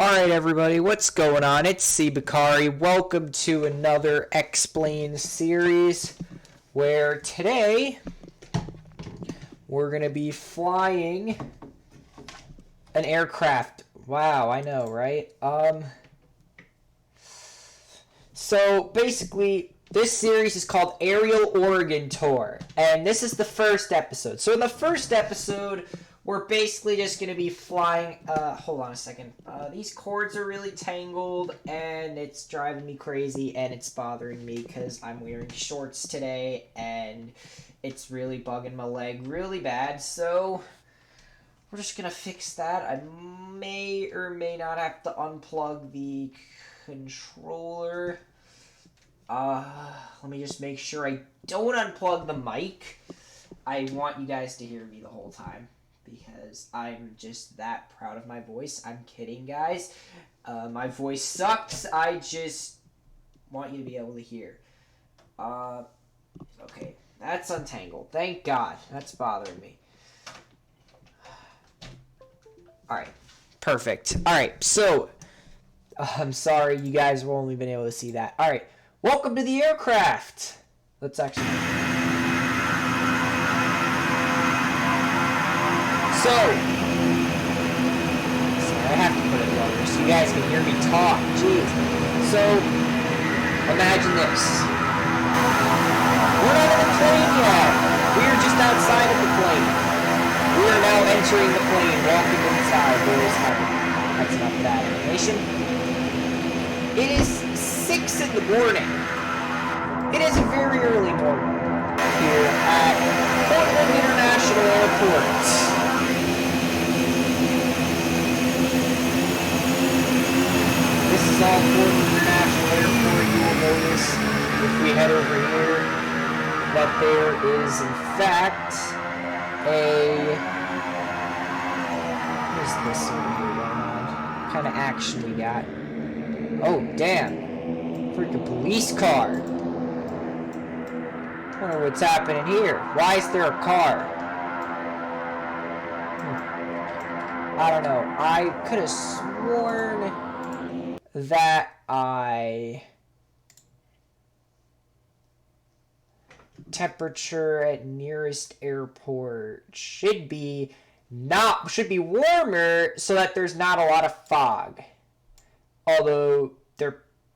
Alright everybody, what's going on? It's C. Bakari. Welcome to another XPlane series where today we're going to be flying an aircraft. Wow, I know, right? So basically this series is called Aerial Oregon Tour, and this is the first episode. So in the first episode, we're basically just going to be flying, hold on a second, these cords are really tangled, and it's driving me crazy, and it's bothering me, because I'm wearing shorts today, and it's really bugging my leg really bad, so we're just going to fix that. I may or may not have to unplug the controller. Let me just make sure I don't unplug the mic. I want you guys to hear me the whole time, because I'm just that proud of my voice. I'm kidding, guys. My voice sucks. I just want you to be able to hear. Okay, that's untangled. Thank God. That's bothering me. Alright, perfect. Alright, so, I'm sorry you guys have only been able to see that. Alright, welcome to the aircraft. Let's actually... So, I have to put it lower so you guys can hear me talk. Jeez. So, imagine this. We're not in the plane yet. We are just outside of the plane. We are now entering the plane, walking inside. That's enough of that animation. It is 6 in the morning. It is a very early morning here at Portland International Airport. This is all Portland International Airport. You will notice if we head over here that there is in fact what is this over here going on? What kind of action we got? Oh damn. Freaking police car. I wonder what's happening here. Why is there a car? I don't know. I could have sworn that temperature at nearest airport should be warmer so that there's not a lot of fog. Although there's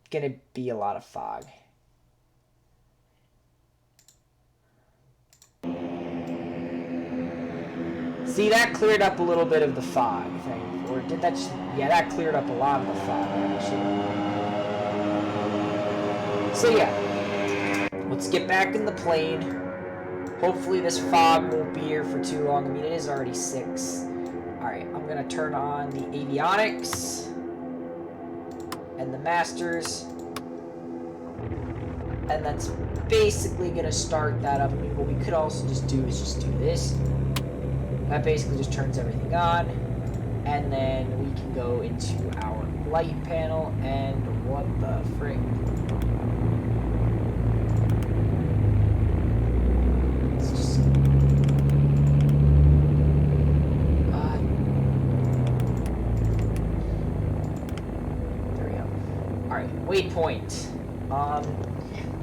gonna be a lot of fog. See, that cleared up a little bit of the fog thing. Or did that just... Yeah, that cleared up a lot of the fog, actually. So, yeah. Let's get back in the plane. Hopefully this fog won't be here for too long. I mean, it is already 6. Alright, I'm going to turn on the avionics. And the masters. And that's basically going to start that up. I mean, what we could also just do is just do this. That basically just turns everything on, and then we can go into our light panel, and what the frick? Let's just... there we go. Alright, waypoint.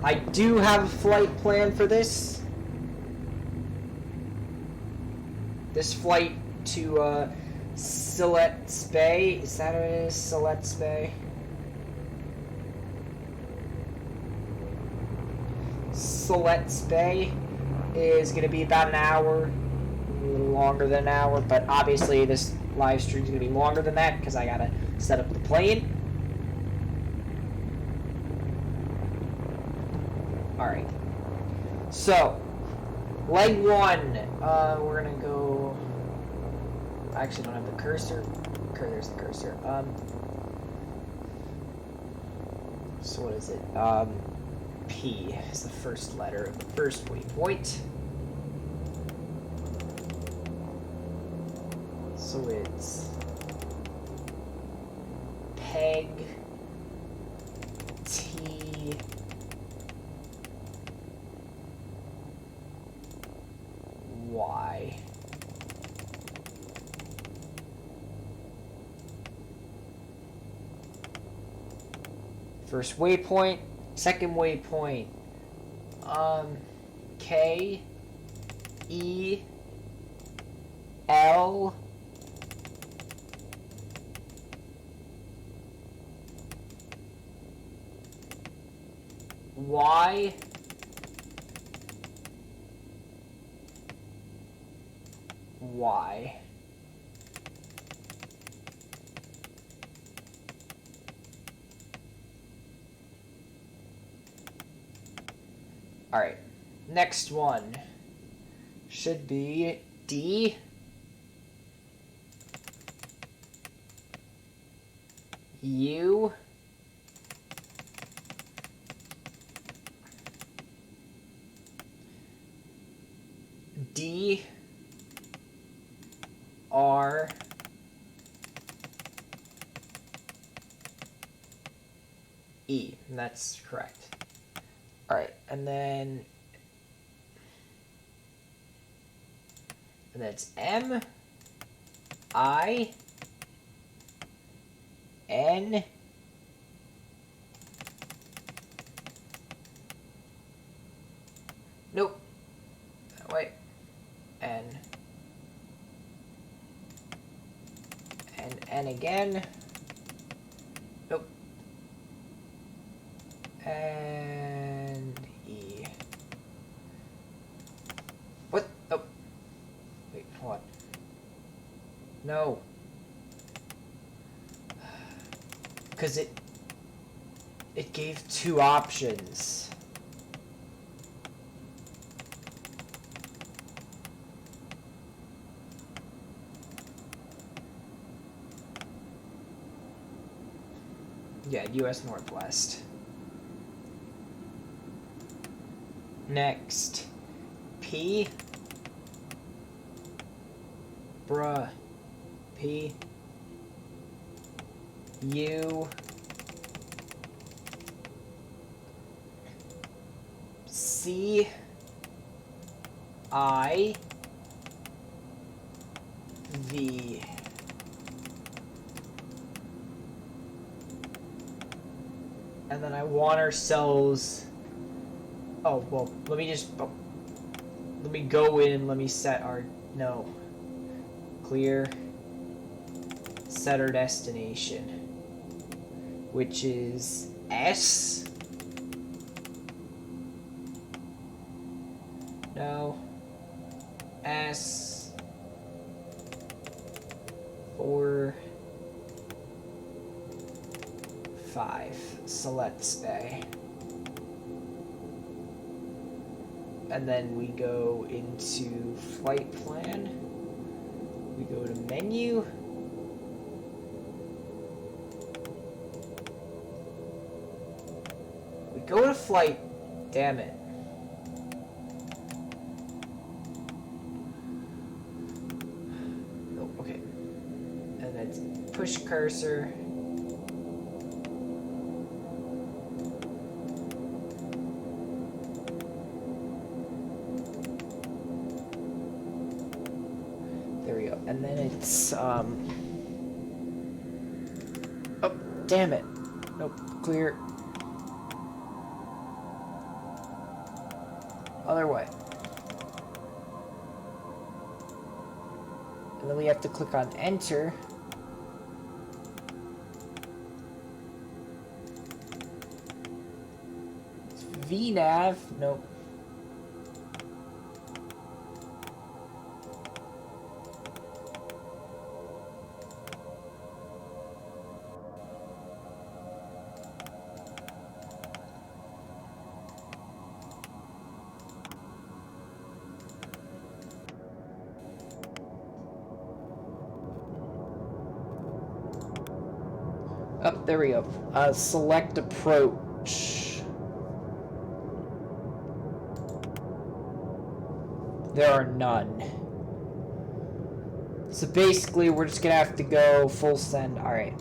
I do have a flight plan for this. This flight to Siletz Bay, is that what it is? Siletz Bay? Siletz Bay is going to be about an hour, a little longer than an hour, but obviously this live stream is going to be longer than that because I got to set up the plane. Alright, so leg 1, we're going to go... I actually don't have the cursor. There's the cursor. So what is it? P is the first letter of the first waypoint. So it's... peg... T... Y. First waypoint, second waypoint. K E L Y Y. Alright, next one should be D U D R E, and that's correct. Alright, and then it's M I N nope. Wait. N again. Nope. And E. What? Oh. Wait, hold on. No. Because it gave two options. Yeah, US Northwest. Next. P. Bruh. P. U. C. I. V. And then I want ourselves... Oh, well, let me just... Oh, let me go in, let me set our... No. Clear. Set our destination. Which is S. No. S. 4. 5. Siletz Bay. And then we go into flight plan. We go to menu. We go to flight. Damn it. Oh, okay. And then push cursor. There we go. And then it's, oh, damn it. Nope, clear. Other way. And then we have to click on enter. It's VNav. Nope. Oh, there we go. Select approach. There are none. So basically, we're just gonna have to go full send. Alright.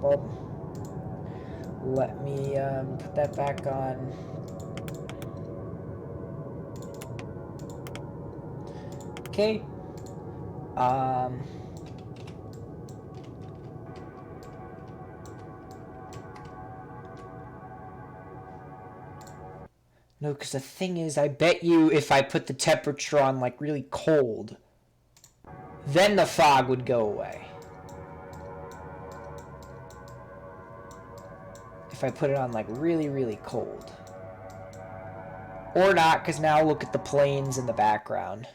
Well, let me put that back on. Okay. No, because the thing is, I bet you if I put the temperature on, like, really cold, then the fog would go away. If I put it on, like, really, really cold. Or not, because now look at the planes in the background.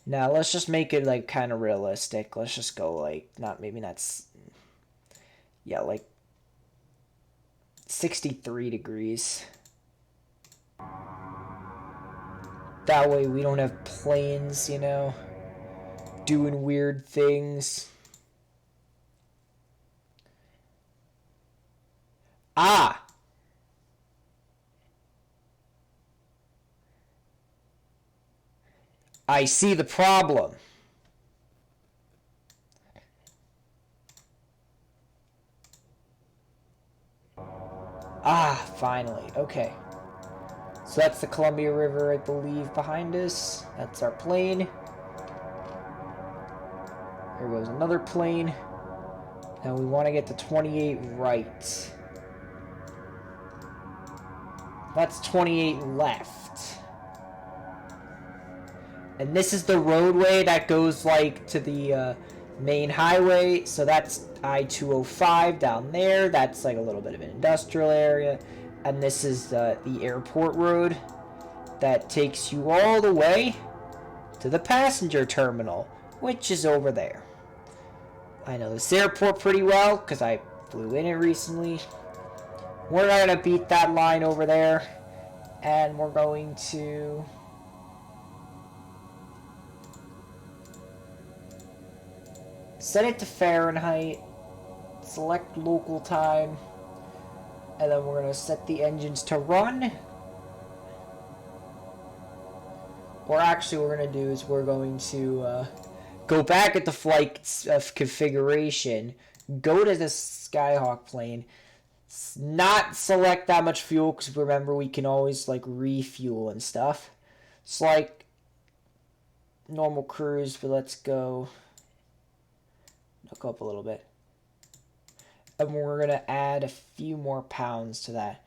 Now, let's just make it, like, kind of realistic. Let's just go, like, maybe not, yeah, like, 63 degrees. That way we don't have planes, you know, doing weird things. Ah! I see the problem. Ah, finally. Okay. So that's the Columbia River, I believe, behind us. That's our plane. Here goes another plane. Now we want to get to 28 right. That's 28 left. And this is the roadway that goes, like, to the main highway. So that's I-205 down there. That's, like, a little bit of an industrial area. And this is the airport road that takes you all the way to the passenger terminal, which is over there. I know this airport pretty well because I flew in it recently. We're not going to beat that line over there. And we're going to... set it to Fahrenheit. Select local time. And then we're going to set the engines to run. Or actually what we're going to do is we're going to go back at the flight configuration. Go to the Skyhawk plane. Not select that much fuel because remember we can always like refuel and stuff. It's like normal cruise, but let's go up a little bit. And we're going to add a few more pounds to that.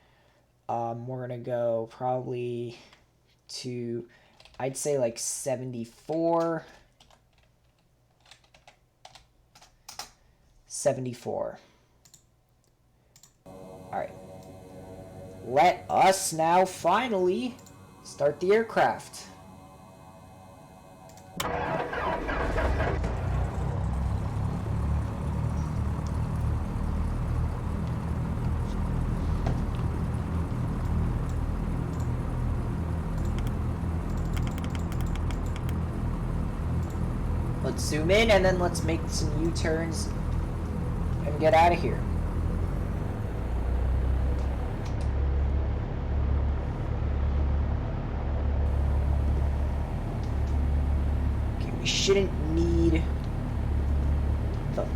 We're going to go probably to, I'd say like 74. 74. Alright. Let us now finally start the aircraft. Let's zoom in and then let's make some U-turns and get out of here. Okay, we shouldn't need the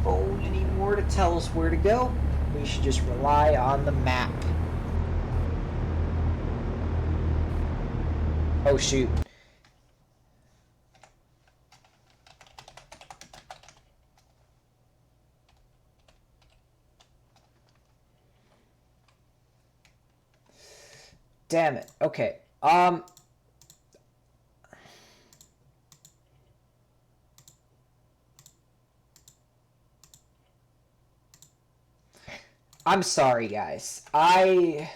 phone anymore to tell us where to go. We should just rely on the map. Oh shoot. Damn it. Okay. I'm sorry, guys. I'm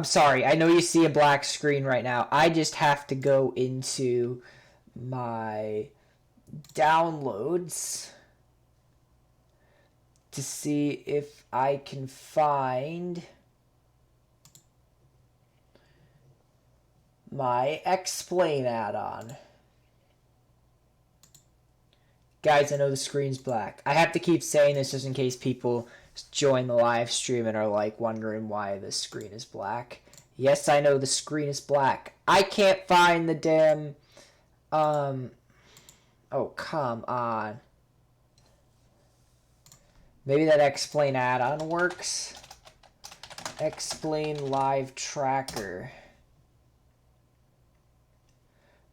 sorry. I know you see a black screen right now. I just have to go into my downloads to see if I can find my XPlane add-on. Guys, I know the screen's black. I have to keep saying this just in case people join the live stream and are like wondering why the screen is black. Yes, I know the screen is black. I can't find the damn oh, come on. Maybe that XPlane add-on works. XPlane live tracker.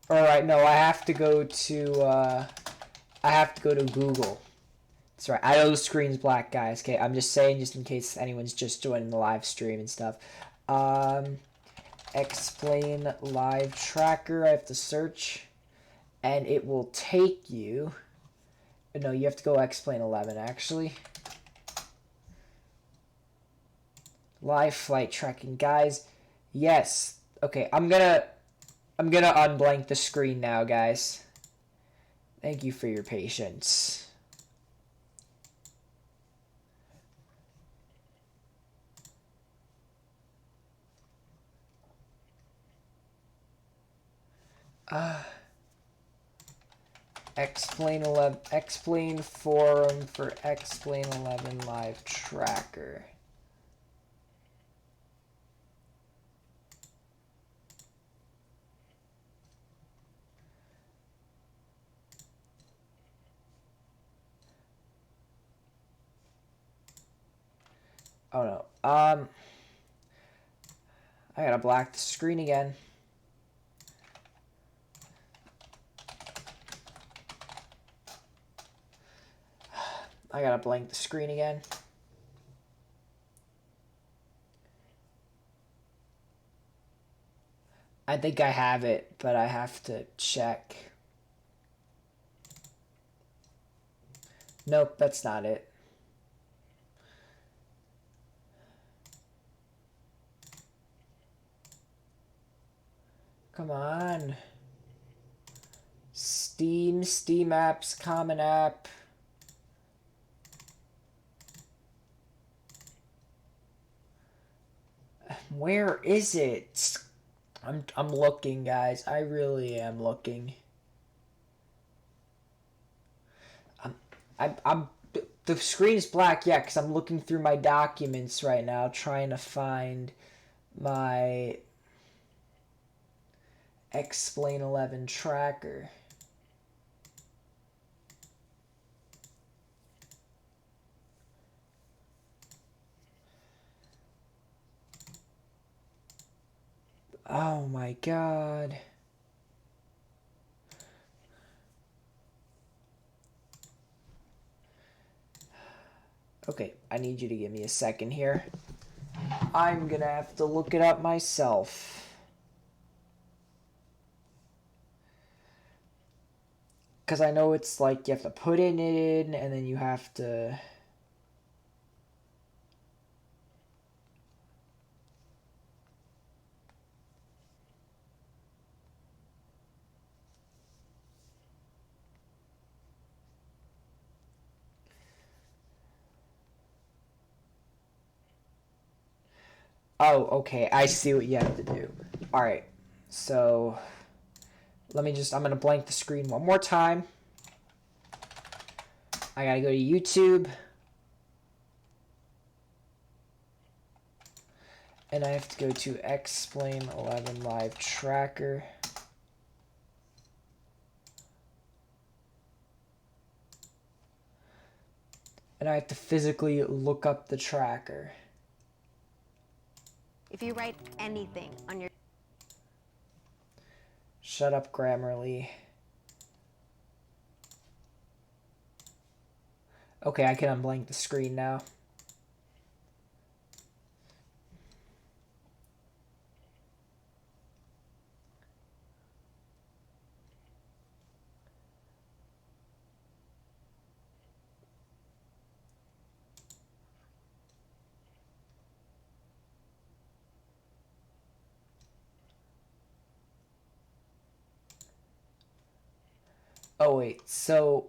Alright, no, I have to go to Google. That's right. I know the screen's black, guys. Okay, I'm just saying, just in case anyone's just joining the live stream and stuff. XPlane live tracker. I have to search, and it will take you. No, you have to go XPlane 11 actually. Live flight tracking, guys. Yes. Okay, I'm gonna unblank the screen now, guys. Thank you for your patience. XPlane 11, XPlane forum for XPlane 11 live tracker. Oh no. I gotta black the screen again. I gotta blank the screen again. I think I have it, but I have to check. Nope, that's not it. Come on. Steam apps, common app. Where is it? I'm looking, guys. I really am looking. I'm the screen's black, yeah, because I'm looking through my documents right now, trying to find my XPlane 11 tracker. Oh my god. Okay, I need you to give me a second here. I'm gonna have to look it up myself. Because I know it's like you have to put it in and then you have to... Oh, okay, I see what you have to do. Alright, so... I'm gonna blank the screen one more time. I gotta go to YouTube. And I have to go to XPlane 11 live tracker. And I have to physically look up the tracker. If you write anything on your... Shut up, Grammarly. Okay, I can unblank the screen now. Oh, wait, so...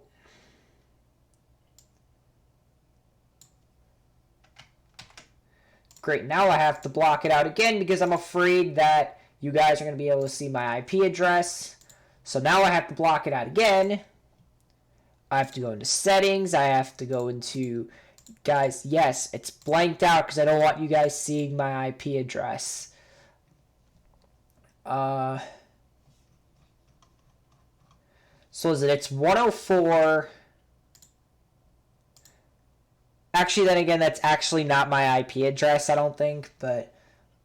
Great, now I have to block it out again because I'm afraid that you guys are going to be able to see my IP address. So now I have to block it out again. I have to go into settings. I have to go into... Guys, yes, it's blanked out because I don't want you guys seeing my IP address. So is it? It's 104... Actually, then again, that's actually not my IP address, I don't think, but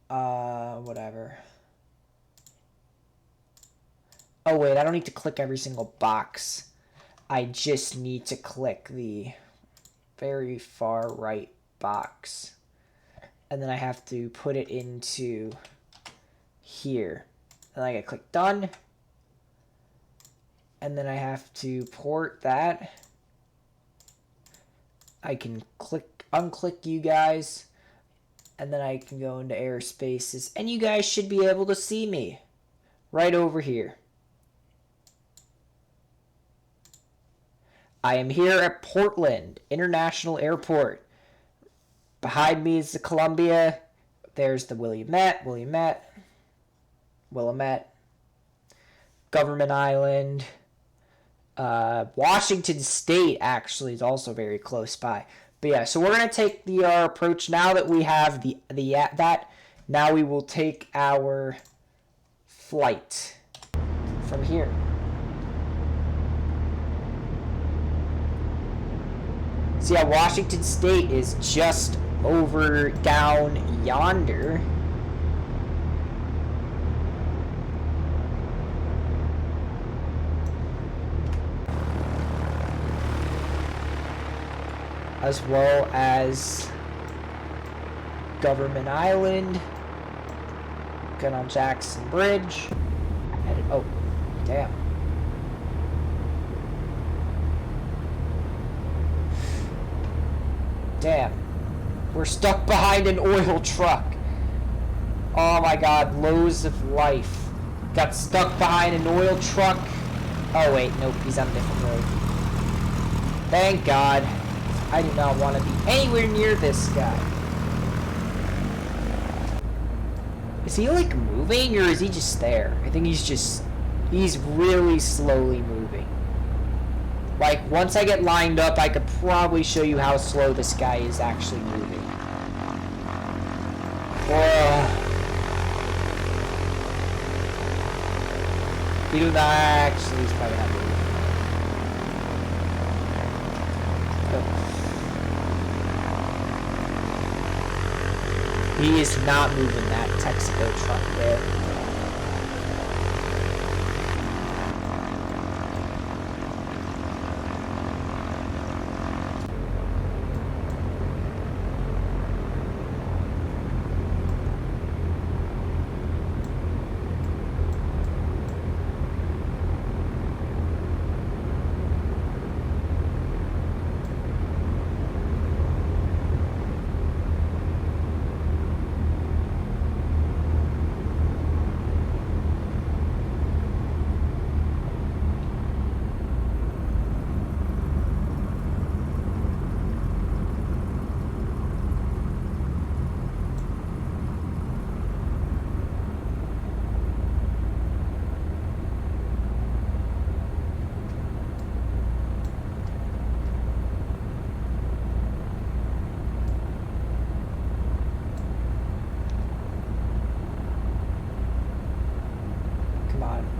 whatever. Oh, wait, I don't need to click every single box. I just need to click the very far right box. And then I have to put it into here. And I gotta click done. And then I have to port that. I can unclick you guys. And then I can go into airspaces. And you guys should be able to see me. Right over here. I am here at Portland International Airport. Behind me is the Columbia. There's the Willamette, Government Island. Washington State, actually, is also very close by. But yeah, so we're going to take our approach now that we have that. Now we will take our flight from here. So yeah, Washington State is just over down yonder. As well as Government Island. Get on Jackson Bridge. Oh, damn. Damn. We're stuck behind an oil truck. Oh my god, lows of life. Got stuck behind an oil truck. Oh wait, nope, he's on a different road. Thank God. I do not want to be anywhere near this guy. Is he like moving or is he just there? I think he's really slowly moving. Like, once I get lined up, I could probably show you how slow this guy is actually moving. He do not actually, he's probably not moving. Oh. He is not moving that Texaco truck there.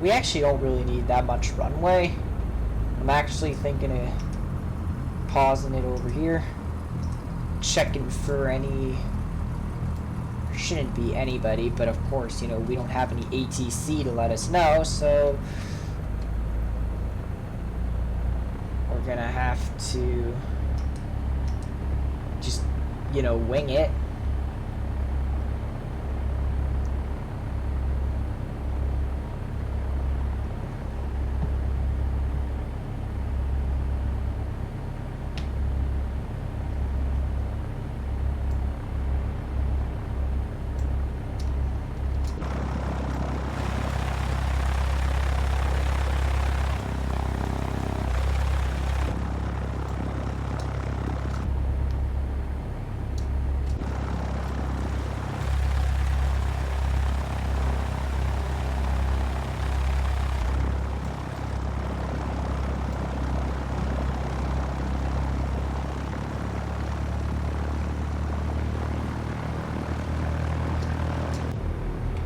We actually don't really need that much runway. I'm actually thinking of pausing it over here. Checking for any... There shouldn't be anybody, but of course, you know, we don't have any ATC to let us know, so... We're gonna have to... just, you know, wing it.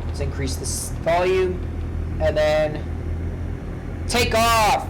Let's increase this volume, and then take off!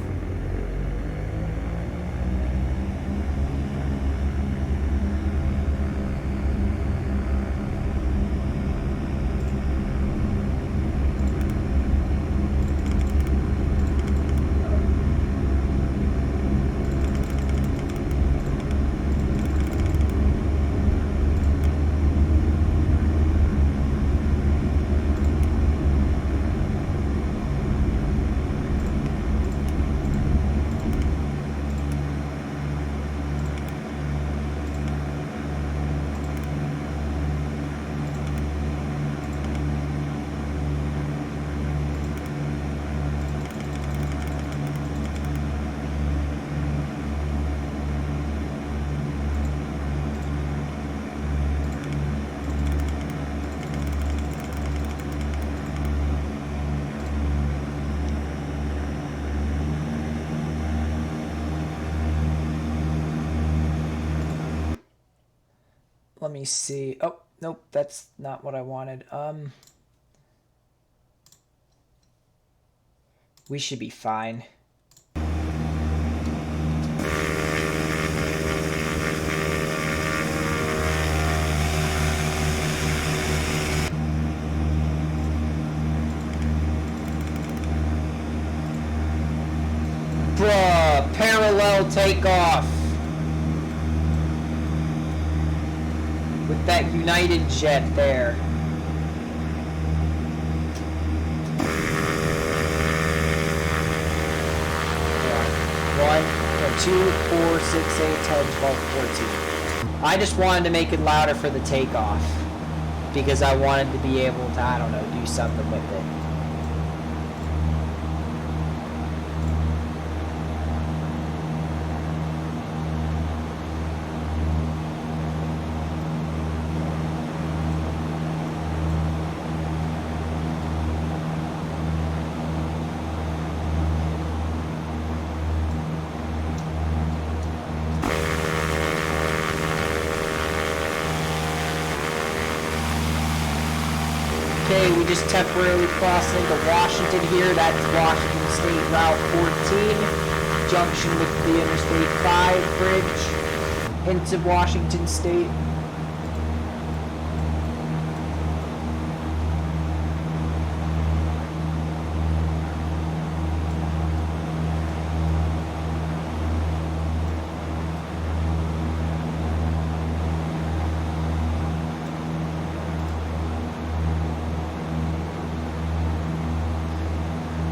let me see. Oh, nope, that's not what I wanted. We should be fine. Bruh, parallel takeoff. With that United jet there. Yeah. 1, 2, 4, 6, 8, 10, 12, 14. I just wanted to make it louder for the takeoff. Because I wanted to be able to, I don't know, do something with it. Okay, we just temporarily crossed into Washington here. That's Washington State Route 14, junction with the Interstate 5 bridge into Washington State.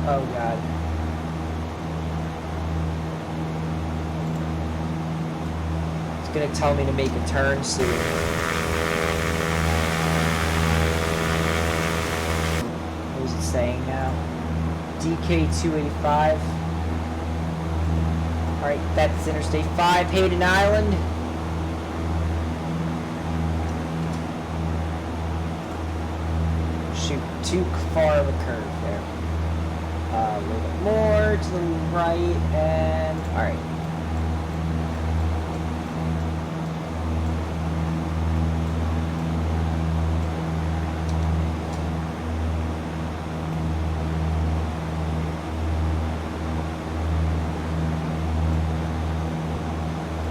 Oh god. It's gonna tell me to make a turn soon. What is it saying now? DK285. Alright, that's Interstate 5, Hayden Island. Shoot, too far of a curve there. A little bit more to the right, and alright.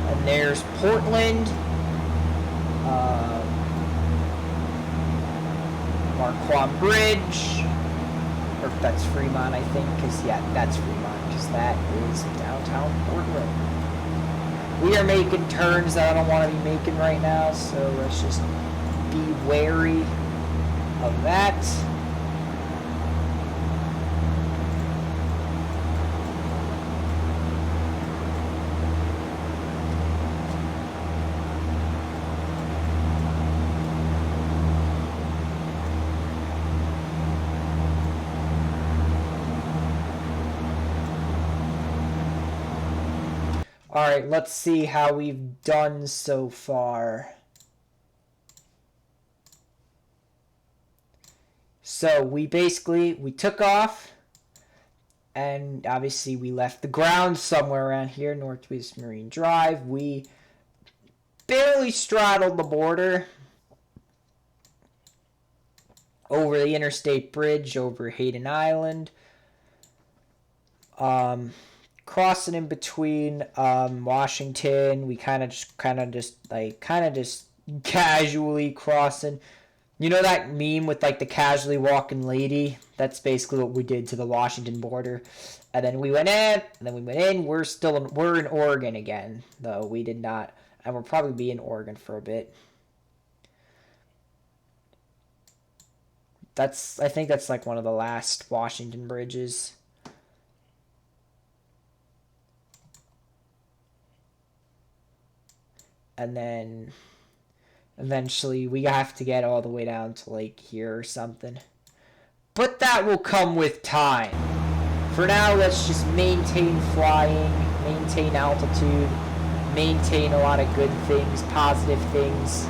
And there's Portland. Marquand Bridge. Or if that's Fremont, I think, because, yeah, that's Fremont, because that is downtown Portland. We are making turns that I don't want to be making right now, so let's just be wary of that. Alright, let's see how we've done so far. So, we took off, and obviously we left the ground somewhere around here, Northwest Marine Drive. We barely straddled the border over the interstate bridge over Hayden Island. Crossing in between Washington, we kind of just casually crossing. You know that meme with like the casually walking lady? That's basically what we did to the Washington border. And then we went in, and then we went in. We're in Oregon again, though we did not, and we'll probably be in Oregon for a bit. I think that's like one of the last Washington bridges. And then eventually we have to get all the way down to like here or something. But that will come with time. For now, let's just maintain flying, maintain altitude, maintain a lot of good things, positive things.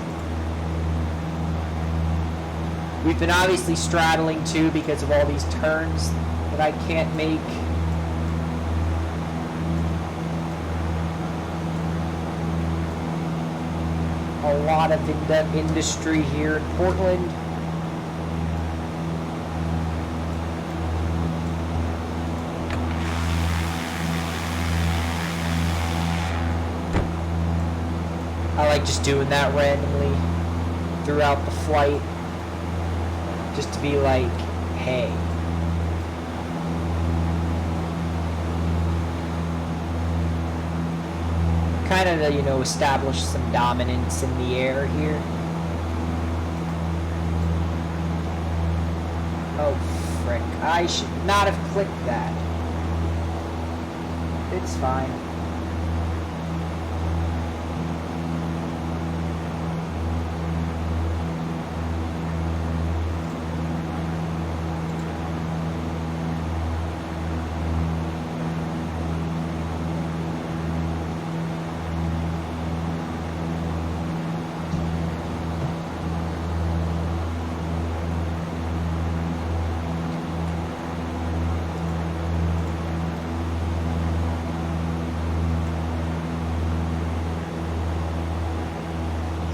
We've been obviously straddling too because of all these turns that I can't make. a lot of industry here in Portland. I like just doing that randomly throughout the flight, just to be like, hey. Kind of, you know, establish some dominance in the air here. Oh, frick. I should not have clicked that. It's fine.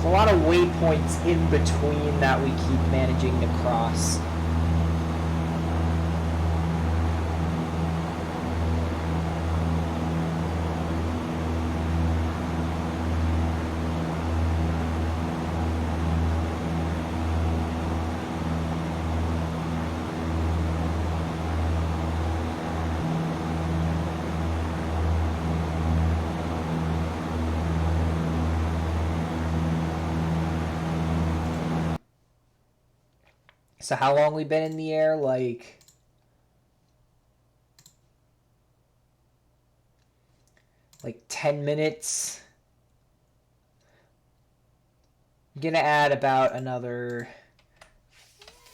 A lot of waypoints in between that we keep managing to cross. So how long we been in the air? Like 10 minutes. I'm gonna add about another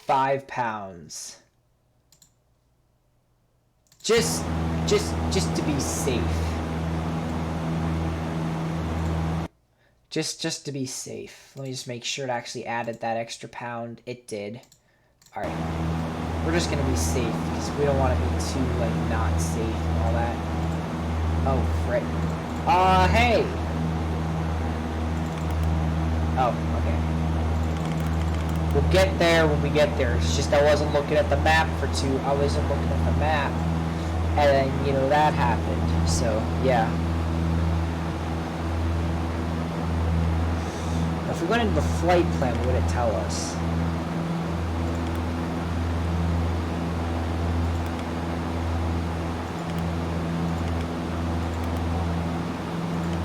5 pounds. Just to be safe. Just to be safe. Let me just make sure it actually added that extra pound. It did. Alright, we're just gonna be safe, because we don't want to be too, like, not safe and all that. Oh, frick. Hey! Oh, okay. We'll get there when we get there. It's just I wasn't looking at the map I wasn't looking at the map. And then, you know, that happened. So, yeah. If we went into the flight plan, what would it tell us?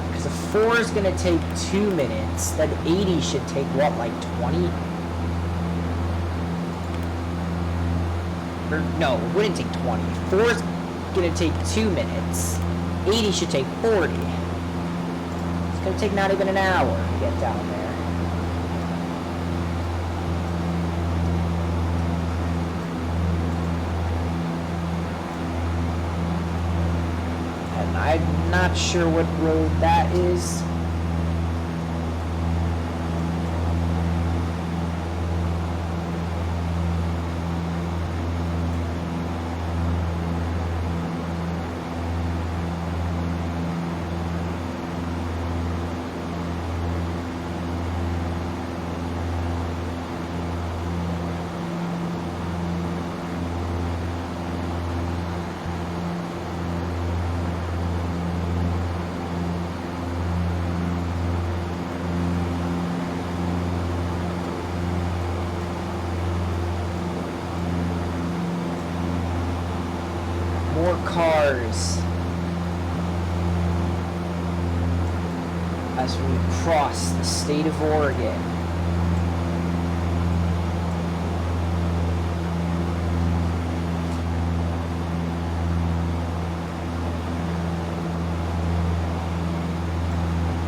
Because if 4 is going to take 2 minutes, then 80 should take, what, like 20? Or, no, it wouldn't take 20. 4 is going to take 2 minutes. 80 should take 40. It's going to take not even an hour to get down there. I'm not sure what road that is. More cars as we cross the state of Oregon.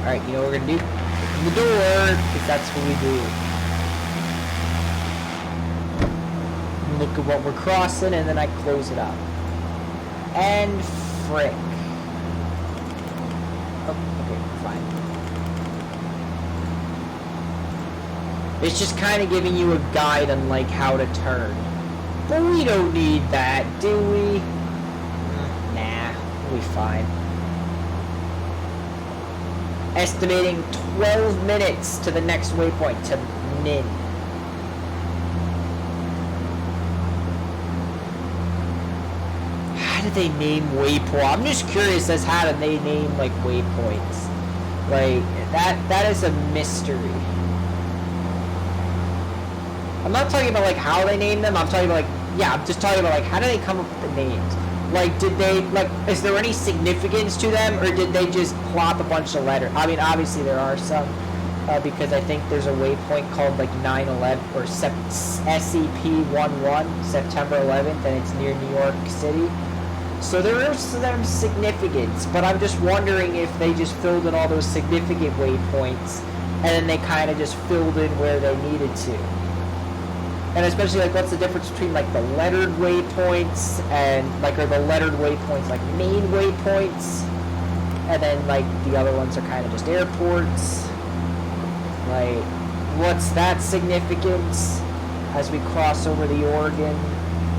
Alright, you know what we're gonna do? Open the door, because that's what we do. Look at what we're crossing, and then I close it up. And frick. Oh, okay, fine. It's just kind of giving you a guide on, like, how to turn. But we don't need that, do we? Nah, we'll be fine. Estimating 12 minutes to the next waypoint, to Nin. How did they name waypoint? I'm just curious as how did they name like waypoints. Like that is a mystery. I'm not talking about like how they name them. I'm talking about like, yeah, I'm just talking about like how do they come up with the names? Like, did they, like, is there any significance to them, or did they just plop a bunch of letters? I mean, obviously there are some, because I think there's a waypoint called, like, 9/11, or SCP-11, September 11th, and it's near New York City. So there is some significance, but I'm just wondering if they just filled in all those significant waypoints, and then they kind of just filled in where they needed to. And especially, like, what's the difference between, like, the lettered waypoints and, like, are the lettered waypoints, like, main waypoints? And then, like, the other ones are kind of just airports. Like, what's that significance as we cross over the Oregon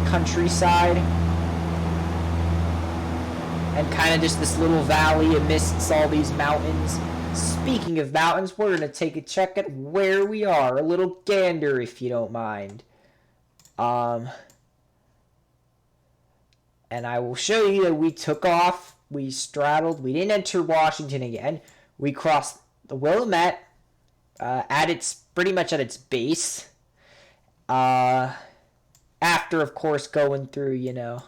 countryside? And kind of just this little valley amidst all these mountains. Speaking of mountains, we're going to take a check at where we are. A little gander, if you don't mind. And I will show you that we took off. We straddled. We didn't enter Washington again. We crossed the Willamette at its pretty much at its base. After, of course, going through, you know,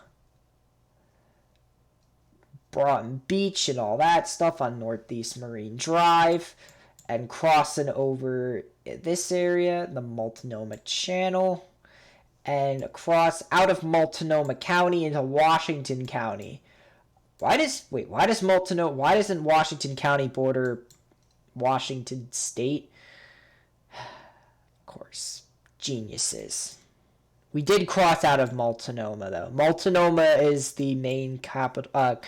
Broughton Beach and all that stuff on Northeast Marine Drive, and crossing over this area, the Multnomah Channel, and across out of Multnomah County into Washington County. Why doesn't Washington County border Washington State? Of course, geniuses. We did cross out of Multnomah, though. Multnomah is the main capital,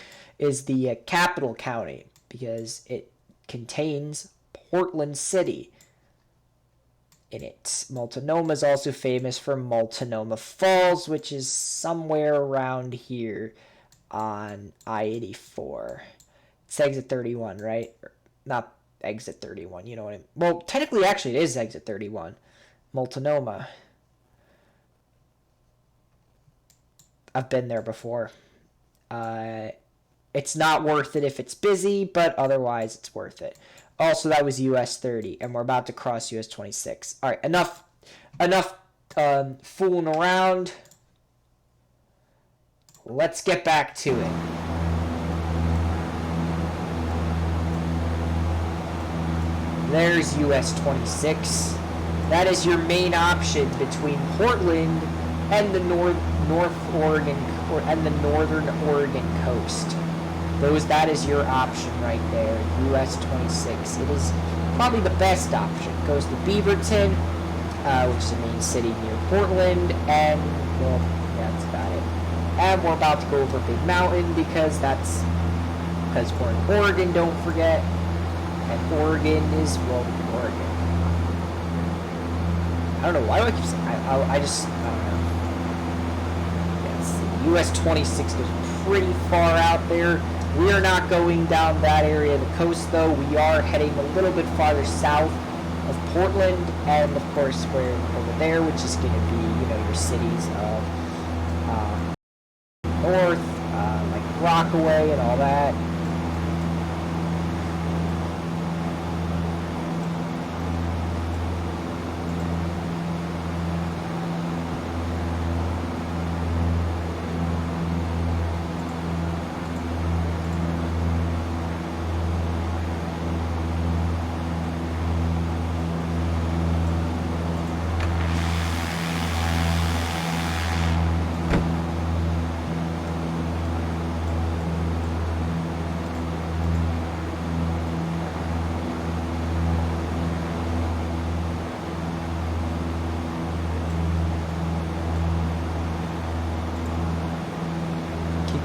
capital county, because it contains Portland City in it. Multnomah is also famous for Multnomah Falls, which is somewhere around here on I-84. It's exit 31, right? Not exit 31, you know what I mean? Well, technically, actually, it is exit 31. Multnomah. I've been there before. It's not worth it if it's busy, but otherwise it's worth it. Also, that was US 30, and we're about to cross US 26. All right, enough fooling around. Let's get back to it. There's US 26. That is your main option between Portland and the North Oregon and the Northern Oregon coast. That is your option right there. US 26. It is probably the best option. It goes to Beaverton, which is a main city near Portland, and well, yeah, that's about it. And we're about to go over Big Mountain because we're in Oregon. Don't forget, and Oregon is Oregon. I don't know why do I keep saying I don't know. US 26 goes pretty far out there. We are not going down that area of the coast, though. We are heading a little bit farther south of Portland, and of course we're over there, which is going to be, you know, your cities of north, like Rockaway and all that.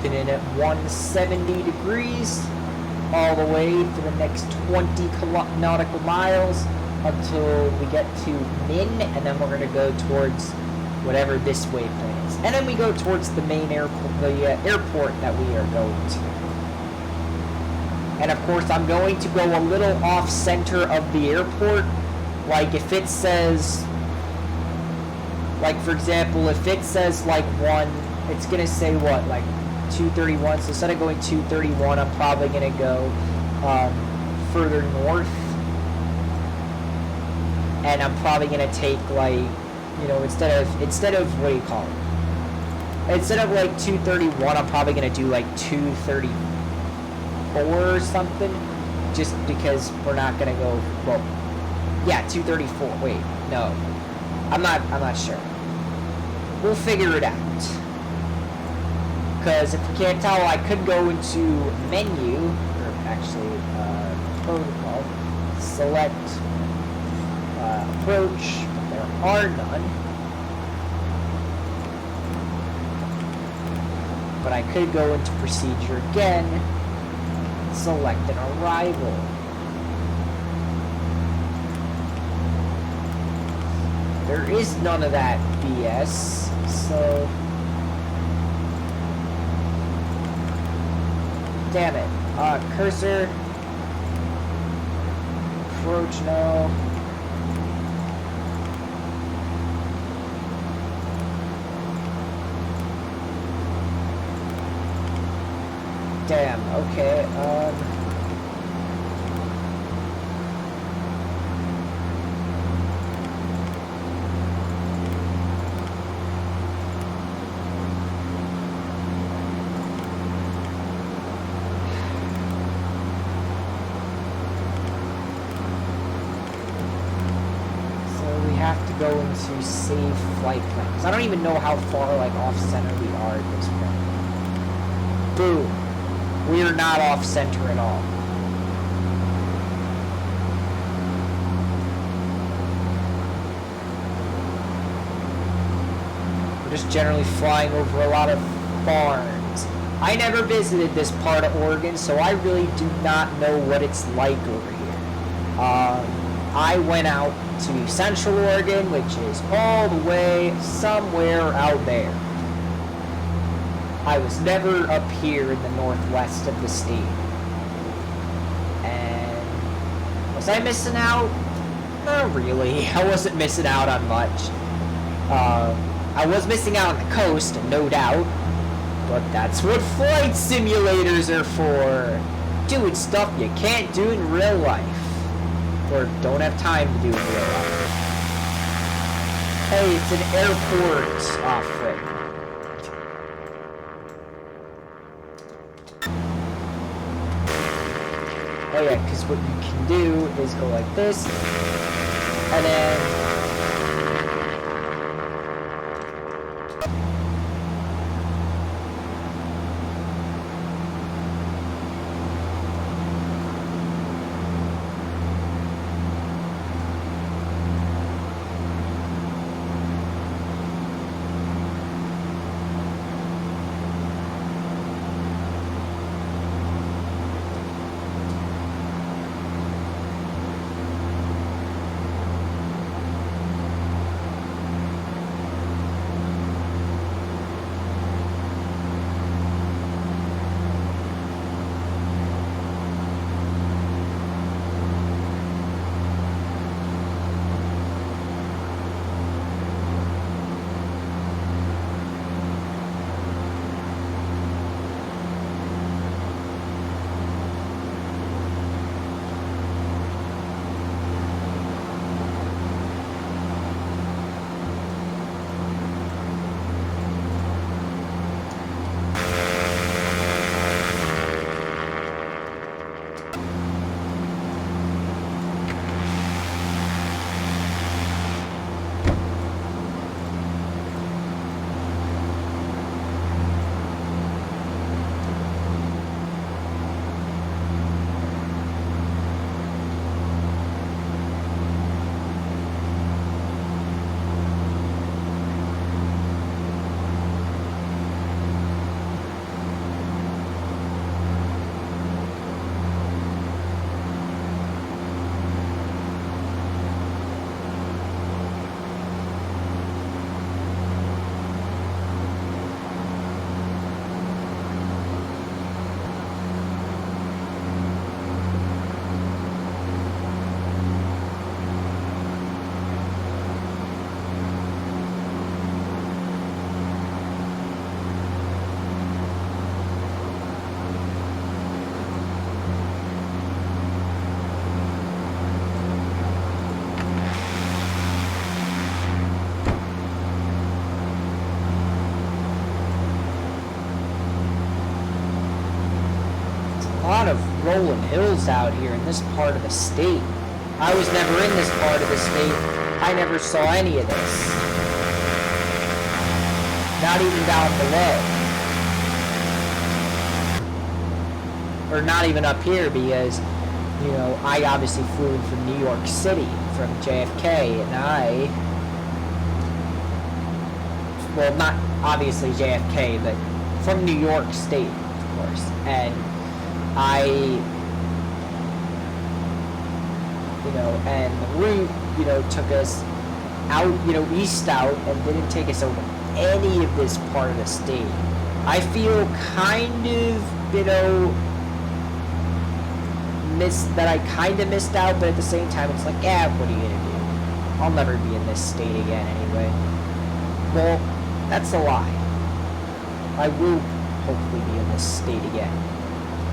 In at 170 degrees all the way for the next 20 nautical miles until we get to Min, and then we're going to go towards whatever this waypoint is, and then we go towards the main airport, the airport that we are going to. And of course, I'm going to go a little off center of the airport. Like if it says, like for example, if it says like 1, it's going to say what, like 231. So instead of going 231, I'm probably going to go further north. And I'm probably going to take like, you know, instead of, what do you call it? Instead of like 231, I'm probably going to do like 234 or something. Just because we're not going to go, well, yeah, 234. Wait, no. I'm not sure. We'll figure it out. Because if you can't tell, I could go into menu, or actually, protocol, select approach, but there are none. But I could go into procedure again, select an arrival. There is none of that BS, so... Damn it. Cursor. Approach, no. Damn, okay, to go into save flight plans. I don't even know how far like off center we are at this point. Boom. We are not off center at all. We're just generally flying over a lot of farms. I never visited this part of Oregon, so I really do not know what it's like over here. I went out to Central Oregon, which is all the way somewhere out there. I was never up here in the northwest of the state. And was I missing out? Not really. I wasn't missing out on much. I was missing out on the coast, no doubt. But that's what flight simulators are for. Doing stuff you can't do in real life. Or don't have time to do in real life. Hey, it's an airport. Aw, frick. Oh yeah, because what you can do is go like this, and then... lot of rolling hills out here in this part of the state. I was never in this part of the state. I never saw any of this. Not even down below. Or not even up here because, you know, I obviously flew in from New York City, from JFK, and well, not obviously JFK, but from New York State, of course. And and the route, took us out, east out, and didn't take us over any of this part of the state. I feel kind of, that I kind of missed out, but at the same time, it's like, yeah, what are you gonna do? I'll never be in this state again anyway. Well, that's a lie. I will hopefully be in this state again.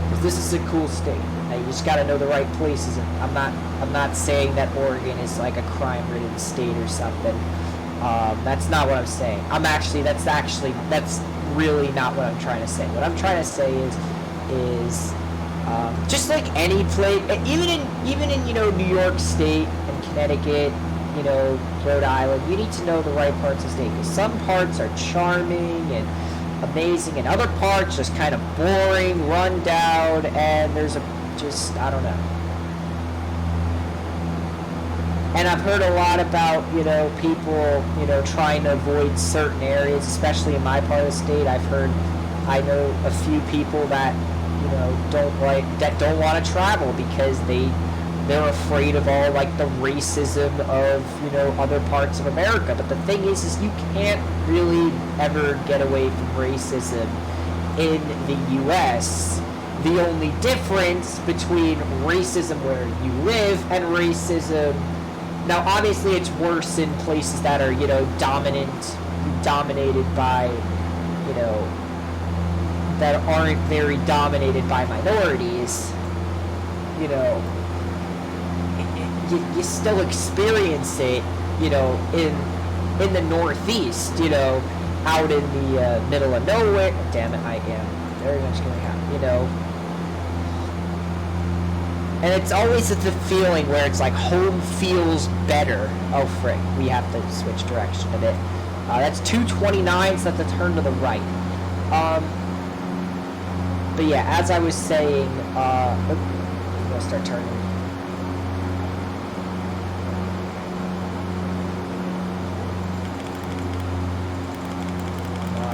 Because this is a cool state. You just gotta know the right places. And I'm not saying that Oregon is like a crime-ridden state or something. That's not what I'm saying. That's really not what I'm trying to say. What I'm trying to say is just like any place, even in New York State and Connecticut, Rhode Island, you need to know the right parts of the state. Because some parts are charming and amazing, and other parts just kind of boring, run down, and I don't know. And I've heard a lot about, people, trying to avoid certain areas, especially in my part of the state. I know a few people that, don't want to travel because they're afraid of all, like, the racism of, other parts of America. But the thing is you can't really ever get away from racism in the U.S. The only difference between racism where you live and racism... Now, obviously, it's worse in places that are, dominated by, that aren't very dominated by minorities. You still experience it, in the Northeast, out in the middle of nowhere. Damn it, I am very much going out, And it's always the feeling where it's like home feels better. Oh, frick, we have to switch direction a bit. That's 229, so that's a turn to the right. But yeah, as I was saying, I'm gonna start turning.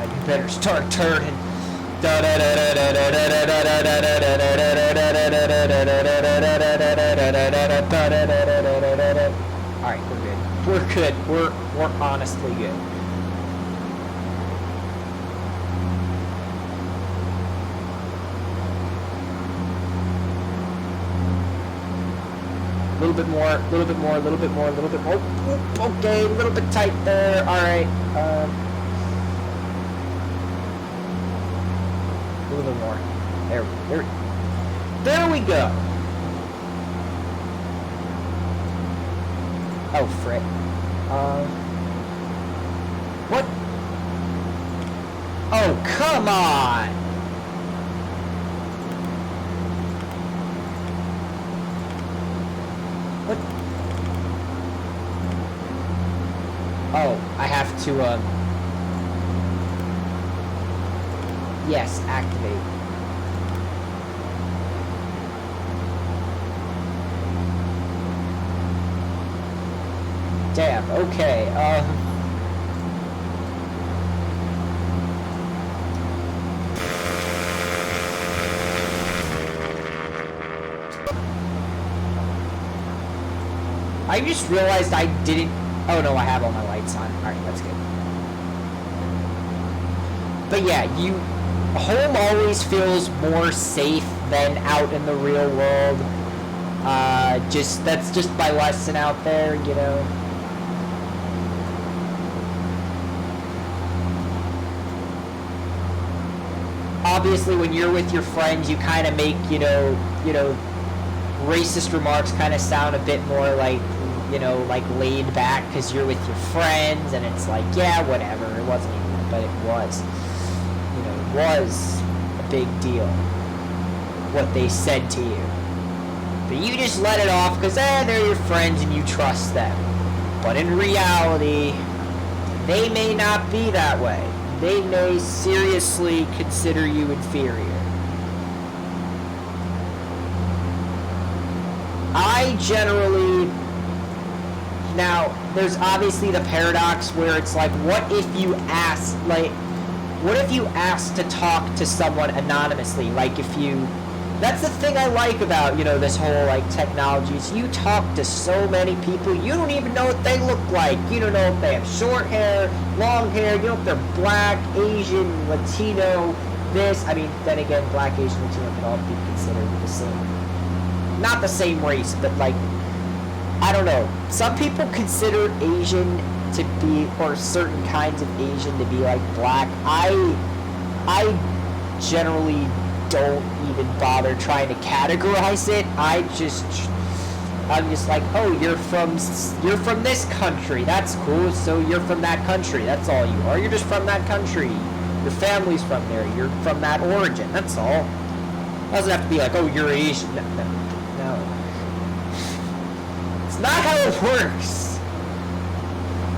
You better start turning. Alright, we're good. We're good. We're honestly good. A little bit more. Okay, a little bit tight there. Alright. A little bit more. There we go. Oh, frick. What? Oh, come on! What? Oh, I have to, yes, activate. Damn, okay, I just realized I didn't... Oh, no, I have all my lights on. Alright, that's good. But yeah, home always feels more safe than out in the real world. That's just my lesson out there, Obviously, when you're with your friends, you kind of make, racist remarks kind of sound a bit more like, like laid back because you're with your friends, and it's like, yeah, whatever. It wasn't even, but it was. It was a big deal. what they said to you. But you just let it off because they're your friends and you trust them. But in reality, they may not be that way. They may seriously consider you inferior. I generally... Now, there's obviously the paradox where it's like, what if you ask to talk to someone anonymously? Like, if you... That's the thing I like about, this whole, technology, is you talk to so many people, you don't even know what they look like. You don't know if they have short hair, long hair, you don't know if they're black, Asian, Latino, this. I mean, then again, black, Asian, Latino can all be considered the same. Not the same race, but, I don't know. Some people consider Asian to be, or certain kinds of Asian to be black. I generally don't even bother trying to categorize it. I'm just like, oh, you're from this country. That's cool. So you're from that country. That's all you are. You're just from that country. Your family's from there. You're from that origin. That's all. It doesn't have to be like, oh, you're Asian. No. It's not how it works.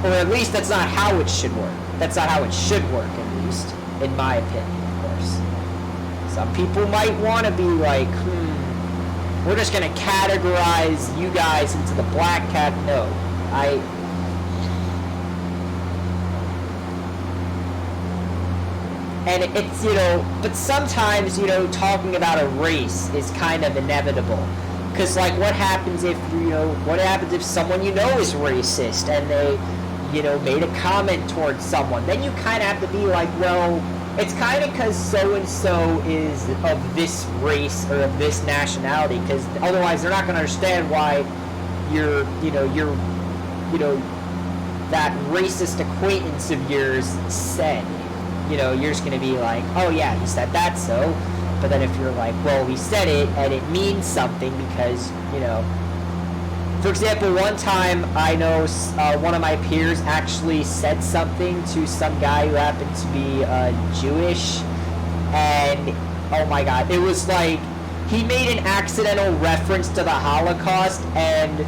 Or at least that's not how it should work. That's not how it should work, at least, in my opinion, of course. Some people might want to be like, we're just going to categorize you guys into the black cat. No. And it's, but sometimes, talking about a race is kind of inevitable. Because, what happens if, someone is racist and they, made a comment towards someone? Then you kind of have to be like, well, it's kind of because so-and-so is of this race or of this nationality, because otherwise they're not going to understand why you're that racist acquaintance of yours said. You're just going to be like, oh yeah, he said that, so... But then if you're like, well, he said it, and it means something because, For example, one time, I know one of my peers actually said something to some guy who happened to be Jewish, and, oh my god, it was like, he made an accidental reference to the Holocaust, and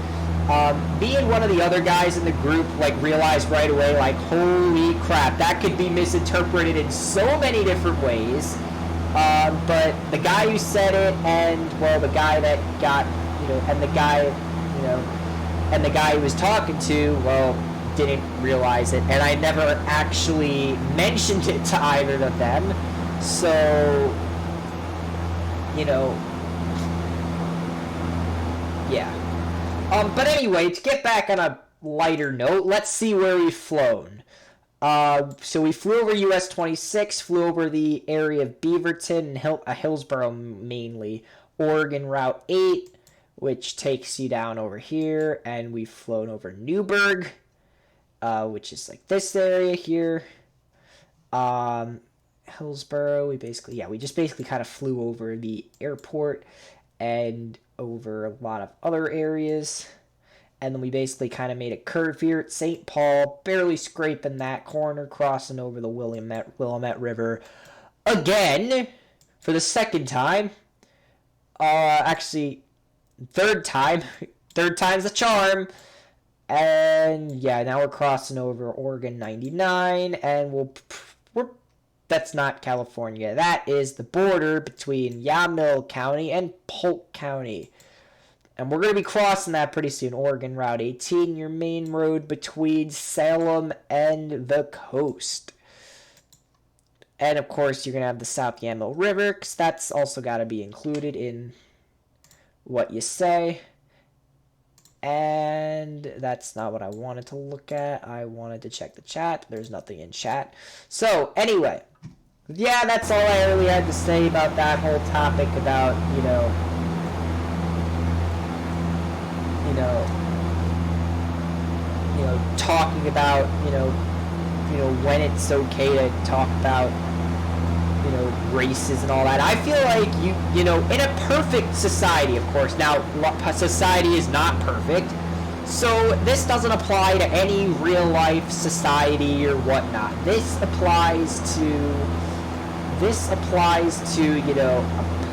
me and one of the other guys in the group, realized right away, holy crap, that could be misinterpreted in so many different ways. But the guy who said it, and, well, the guy that got, and the guy, and the guy he was talking to, well, didn't realize it, and I never actually mentioned it to either of them, so, yeah. But anyway, to get back on a lighter note, let's see where we've flown. So we flew over US 26, flew over the area of Beaverton and Hillsborough mainly, Oregon Route 8, which takes you down over here, and we've flown over Newburgh, which is this area here. Hillsborough, we just basically kind of flew over the airport and over a lot of other areas. And then we basically kind of made a curve here at St. Paul, barely scraping that corner, crossing over the Willamette River again for the second time. Actually, third time. Third time's the charm. And yeah, now we're crossing over Oregon 99, and that's not California. That is the border between Yamhill County and Polk County. And we're going to be crossing that pretty soon. Oregon Route 18, your main road between Salem and the coast. And, of course, you're going to have the South Yamhill River, because that's also got to be included in what you say. And that's not what I wanted to look at. I wanted to check the chat. There's nothing in chat. So, anyway. Yeah, that's all I really had to say about that whole topic about, talking about, when it's okay to talk about, races and all that. I feel like in a perfect society, of course. Now, society is not perfect, so this doesn't apply to any real life society or whatnot. This applies to, a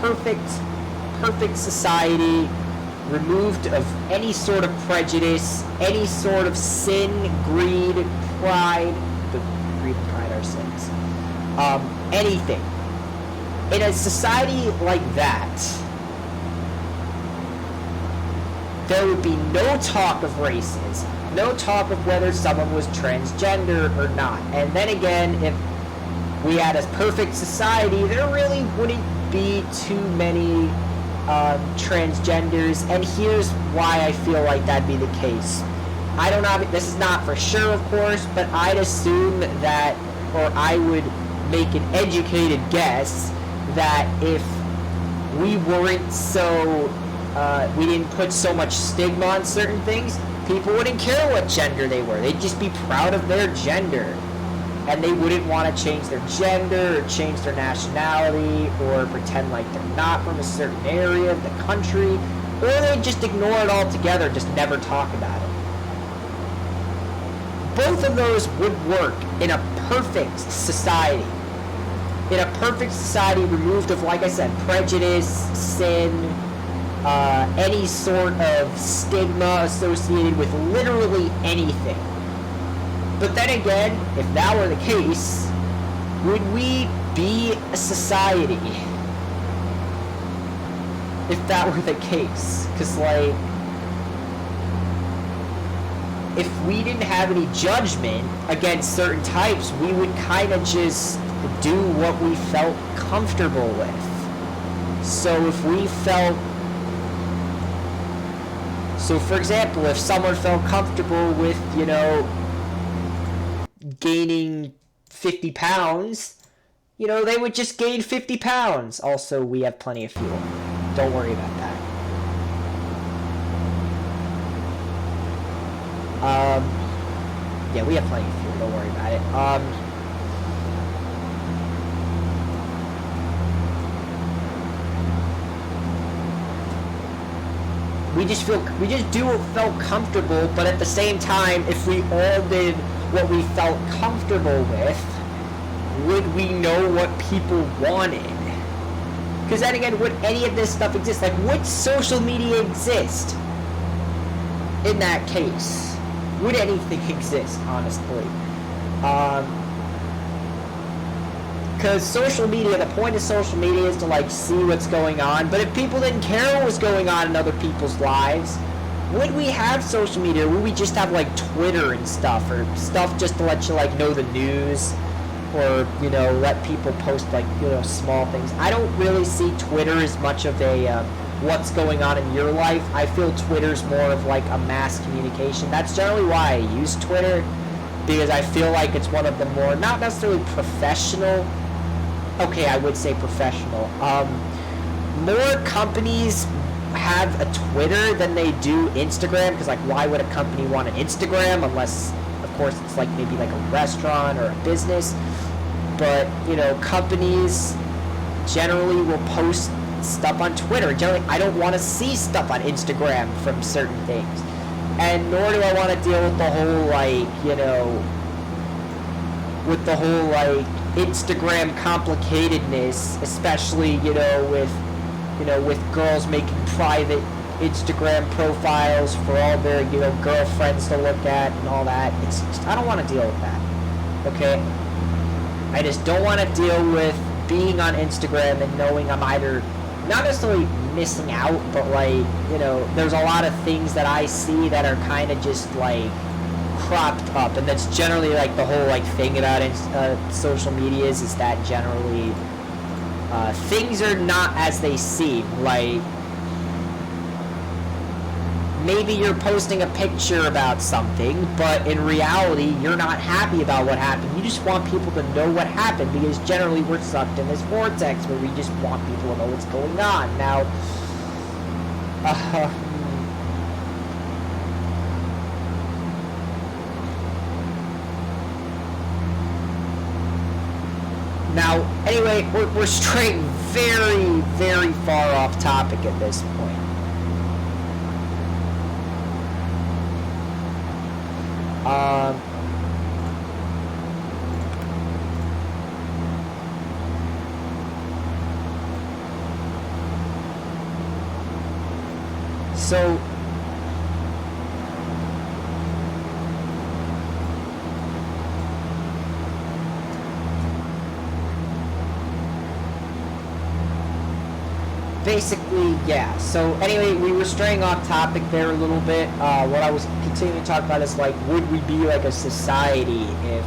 perfect perfect society, removed of any sort of prejudice, any sort of sin, greed, pride. The greed and pride are sins. Anything. In a society like that, there would be no talk of races, no talk of whether someone was transgender or not. And then again, if we had a perfect society, there really wouldn't be too many transgenders. And here's why I feel like that'd be the case. I don't know, this is not for sure, of course, but I'd assume that, or I would make an educated guess, that if we weren't so, we didn't put so much stigma on certain things, people wouldn't care what gender they were. They'd just be proud of their gender. And they wouldn't want to change their gender or change their nationality or pretend like they're not from a certain area of the country, or they'd just ignore it altogether, just never talk about it. Both of those would work in a perfect society. In a perfect society removed of, like I said, prejudice, sin, any sort of stigma associated with literally anything. But then again, if that were the case, would we be a society? If that were the case. Because, like, if we didn't have any judgment against certain types, we would kind of just do what we felt comfortable with. So if we felt... So, for example, if someone felt comfortable with, you know, gaining 50 pounds, you know, they would just gain 50 pounds. Also, we have plenty of fuel. Don't worry about that. Yeah, we have plenty of fuel. Don't worry about it. We just felt comfortable, but at the same time, if we all did what we felt comfortable with, would we know what people wanted? Because then again, would any of this stuff exist? Like, would social media exist in that case? Would anything exist, honestly? Because social media, the point of social media is to, like, see what's going on. But if people didn't care what was going on in other people's lives, would we have social media? Or would we just have, like, Twitter and stuff? Or stuff just to let you, like, know the news? Or, you know, let people post, like, you know, small things. I don't really see Twitter as much of a, what's going on in your life. I feel Twitter's more of, like, a mass communication. That's generally why I use Twitter. Because I feel like it's one of the more, not necessarily professional, okay, I would say professional. More companies have a Twitter than they do Instagram, because, like, why would a company want an Instagram unless, of course, it's like maybe like a restaurant or a business. But, you know, companies generally will post stuff on Twitter. Generally, I don't want to see stuff on Instagram from certain things. And nor do I want to deal with the whole, like, you know, with the whole, like, Instagram complicatedness, especially, you know, with girls making private Instagram profiles for all their, you know, girlfriends to look at and all that. It's just, I don't want to deal with that, okay? I just don't want to deal with being on Instagram and knowing I'm either not necessarily missing out, but, like, you know, there's a lot of things that I see that are kind of just, like, cropped up, and that's generally, like, the whole, like, thing about social medias is that generally things are not as they seem. Like, maybe you're posting a picture about something, but in reality, you're not happy about what happened. You just want people to know what happened, because generally we're sucked in this vortex where we just want people to know what's going on. Now, anyway, we're straying very, very far off topic at this point. So basically, yeah. So anyway, we were straying off topic there a little bit. What I was continuing to talk about is like, would we be like a society if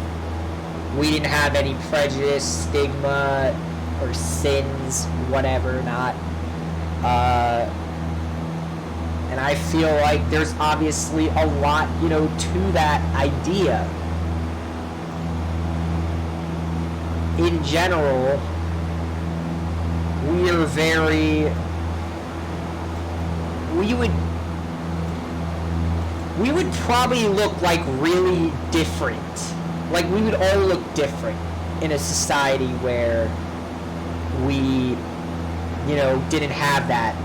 we didn't have any prejudice, stigma, or sins, whatever, not. And I feel like there's obviously a lot, to that idea. In general, we are we would probably look like really different. Like, we would all look different in a society where we, didn't have that,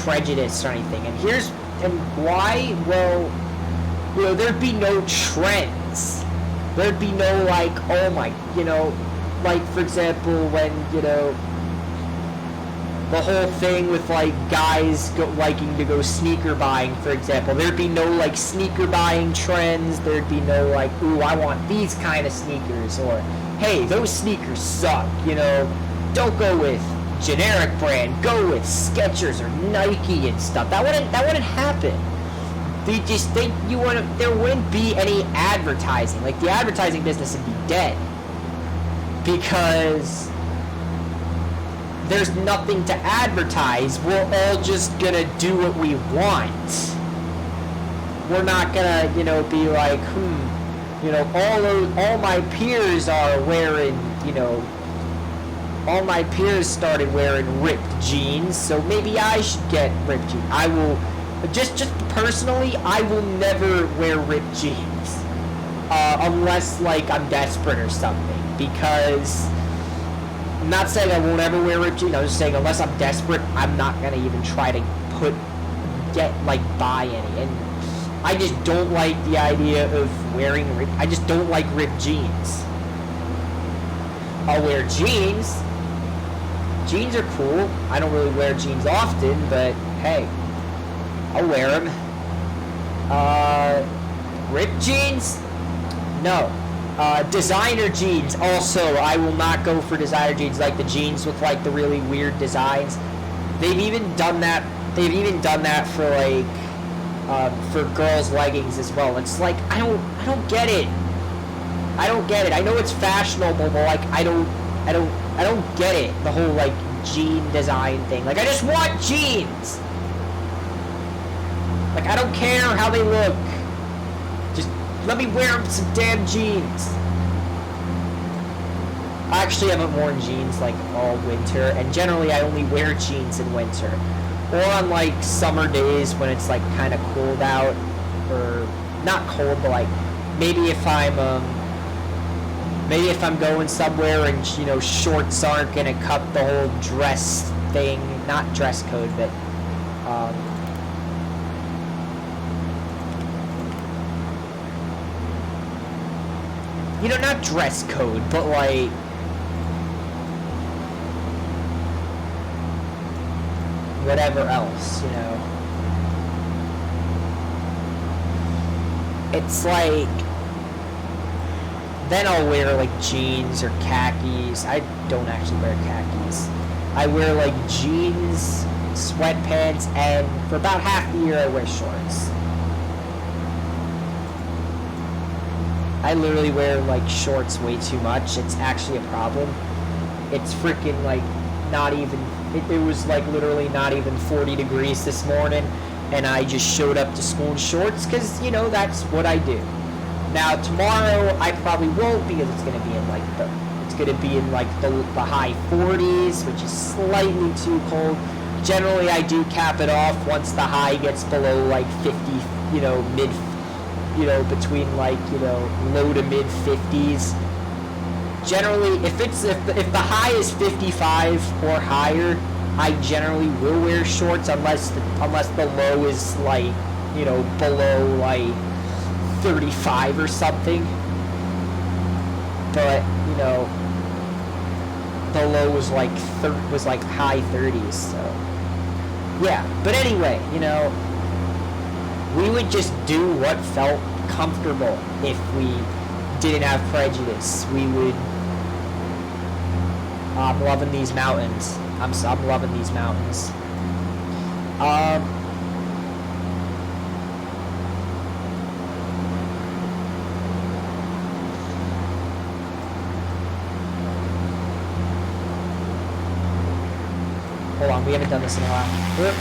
prejudice or anything. And why? Well, there'd be no trends. There'd be no, like, oh my, like, for example, when, the whole thing with, like, guys liking to go sneaker buying, for example. There'd be no, like, sneaker buying trends. There'd be no, like, ooh, I want these kind of sneakers. Or, hey, those sneakers suck, Don't go with generic brand. Go with Skechers or Nike and stuff. That wouldn't happen. There wouldn't be any advertising. Like, the advertising business would be dead. Because there's nothing to advertise. We're all just gonna do what we want. We're not gonna, be like, all my peers are wearing, all my peers started wearing ripped jeans, so maybe I should get ripped jeans. I will, just personally, I will never wear ripped jeans. Unless, like, I'm desperate or something, because I'm not saying I won't ever wear ripped jeans. I'm just saying, unless I'm desperate, I'm not gonna even try to buy any. And I just don't like the idea of wearing I just don't like ripped jeans. I'll wear jeans. Jeans are cool. I don't really wear jeans often, but hey, I'll wear them. Ripped jeans? No. Designer jeans, also, I will not go for designer jeans, like the jeans with, like, the really weird designs. They've even done that for, like, for girls' leggings as well. It's like, I don't get it. I don't get it. I know it's fashionable, but, like, I don't get it. The whole, like, jean design thing. Like, I just want jeans! Like, I don't care how they look. Just let me wear some damn jeans. I actually haven't worn jeans, like, all winter, and generally I only wear jeans in winter. Or on, like, summer days when it's, like, kind of cold out, or not cold, but, like, maybe if I'm going somewhere and, shorts aren't gonna cut the whole dress thing, not dress code, but, not dress code, but, like, whatever else, It's like, then I'll wear, like, jeans or khakis. I don't actually wear khakis. I wear, like, jeans, sweatpants, and for about half the year I wear shorts. I literally wear, like, shorts way too much. It's actually a problem. It's freaking, like, not even, it was, like, literally not even 40 degrees this morning, and I just showed up to school in shorts, because, that's what I do. Now, tomorrow, I probably won't, because it's going to be in, like, the high 40s, which is slightly too cold. Generally, I do cap it off once the high gets below, like, 50, mid, between, like, low to mid 50s. Generally, if the high is 55 or higher, I generally will wear shorts unless the low is, like, below, like, 35 or something. But, the low was like high 30s, so Yeah, but anyway, you know, we would just do what felt comfortable if we didn't have prejudice. We would... I'm loving these mountains. I'm loving these mountains. Hold on, we haven't done this in a while. Oop.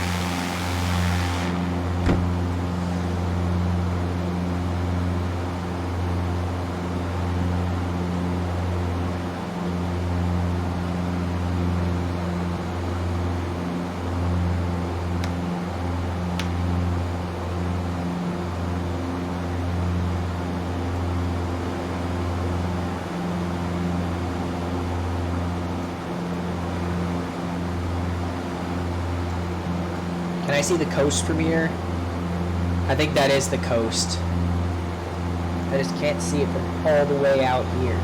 Can I see the coast from here? I think that is the coast. I just can't see it from all the way out here.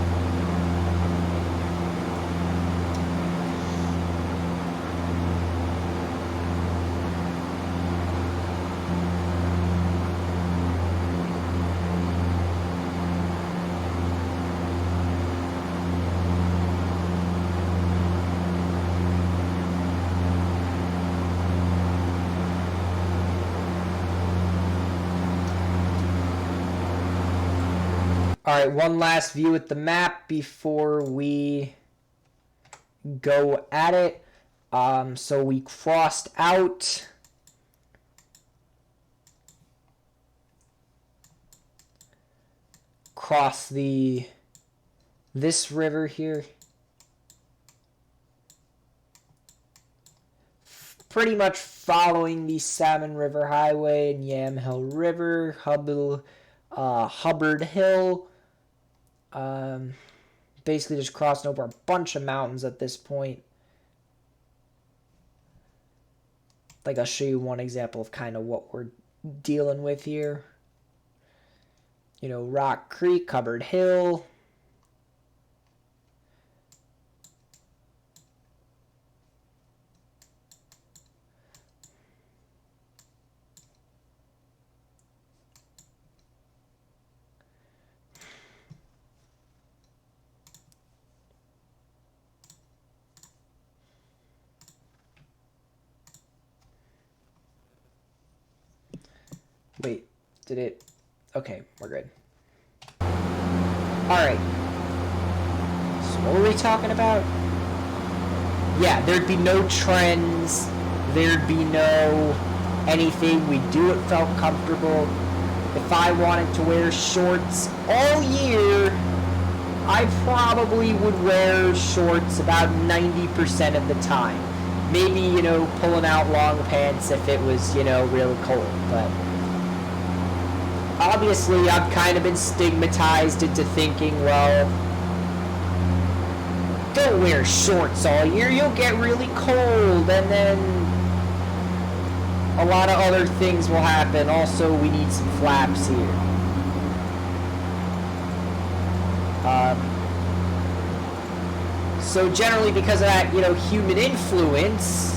Alright, one last view at the map before we go at it. So we crossed out. Cross this river here. Pretty much following the Salmon River Highway and Yamhill River, Hubbard Hill. Basically just crossing over a bunch of mountains at this point. Like, I'll show you one example of kind of what we're dealing with here. You know, Rock Creek, Hubbard Hill. Wait, did it? Okay, we're good. Alright. So what were we talking about? Yeah, there'd be no trends. There'd be no anything. We'd do what felt comfortable. If I wanted to wear shorts all year, I probably would wear shorts about 90% of the time. Maybe, you know, pulling out long pants if it was, you know, really cold, but... Obviously, I've kind of been stigmatized into thinking, well, don't wear shorts all year, you'll get really cold, and then a lot of other things will happen. Also, we need some flaps here. So generally, because of that, you know, human influence,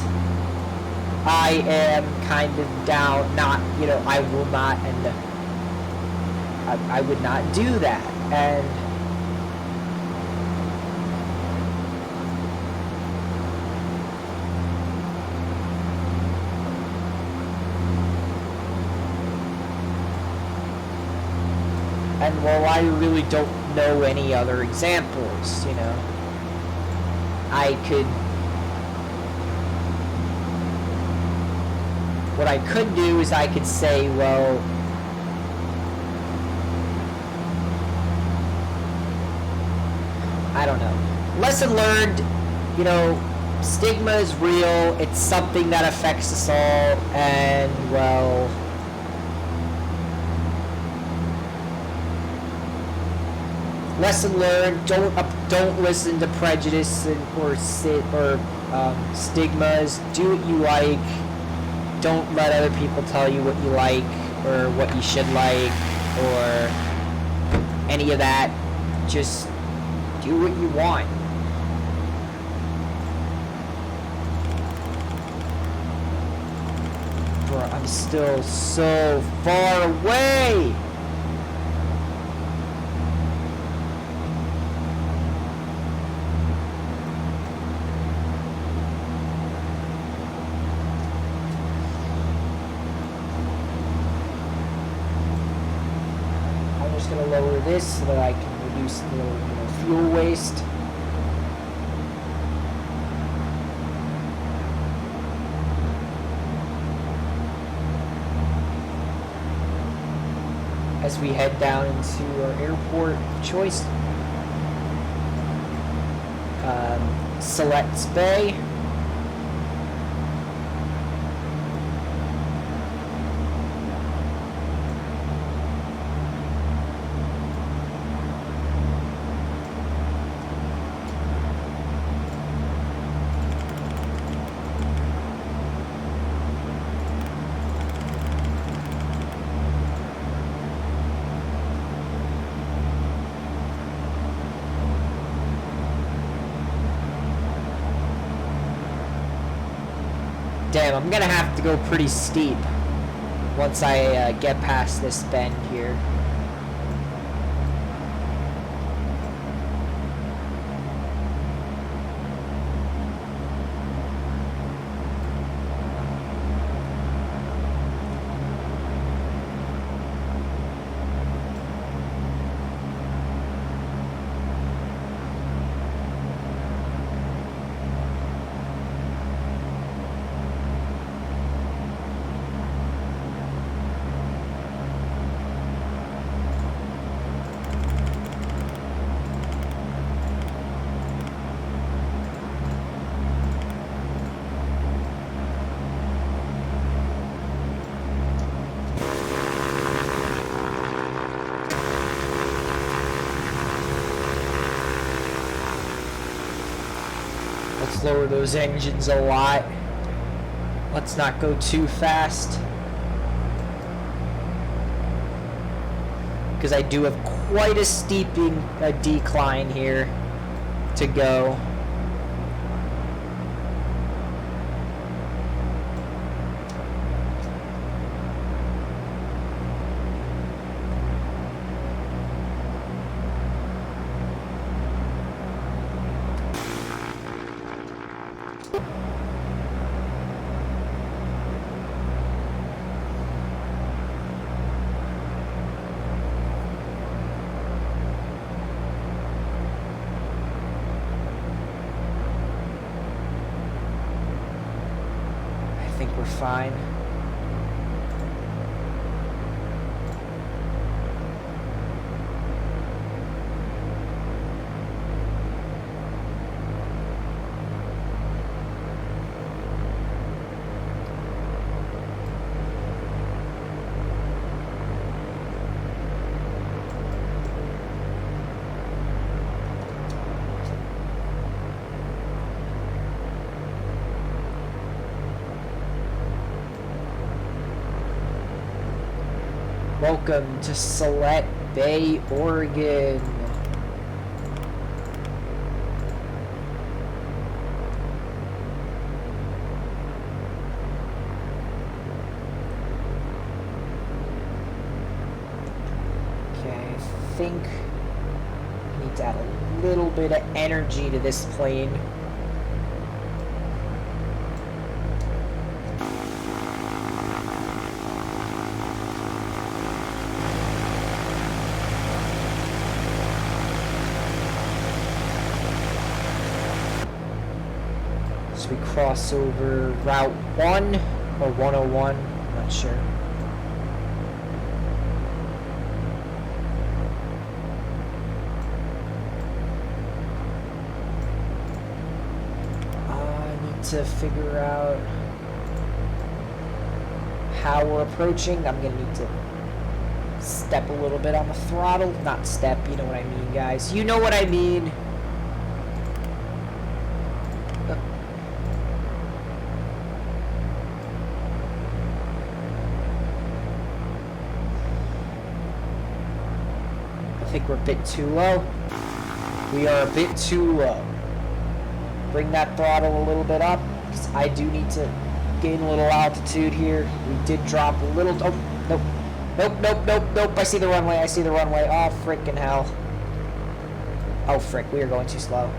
I am kind of down, not, you know, I will not, and I would not do that. And well, I really don't know any other examples, you know. What I could do is I could say, well, I don't know. Lesson learned, you know, stigma is real. It's something that affects us all, and, well, lesson learned. Don't listen to prejudice or stigmas. Do what you like. Don't let other people tell you what you like or what you should like or any of that. Just do what you want. I'm still so far away. I'm just gonna lower this so that I can reduce the fuel waste. As we head down into our airport of choice, Siletz Bay. Damn, I'm gonna have to go pretty steep once I get past this bend here. Let's lower those engines a lot. Let's not go too fast, because I do have quite a steep decline here to go. I think we're fine. Welcome to Siletz Bay, Oregon. Okay, I think I need to add a little bit of energy to this plane. We cross over Route 1 or 101, I'm not sure. I need to figure out how we're approaching. I'm gonna need to step a little bit on the throttle. Not step, you know what I mean, guys. You know what I mean. I think we're a bit too low. We are a bit too low. Bring that throttle a little bit up, because I do need to gain a little altitude here. We did drop a little. Oh, nope. Nope. I see the runway. Oh, freaking hell. Oh, frick. We are going too slow.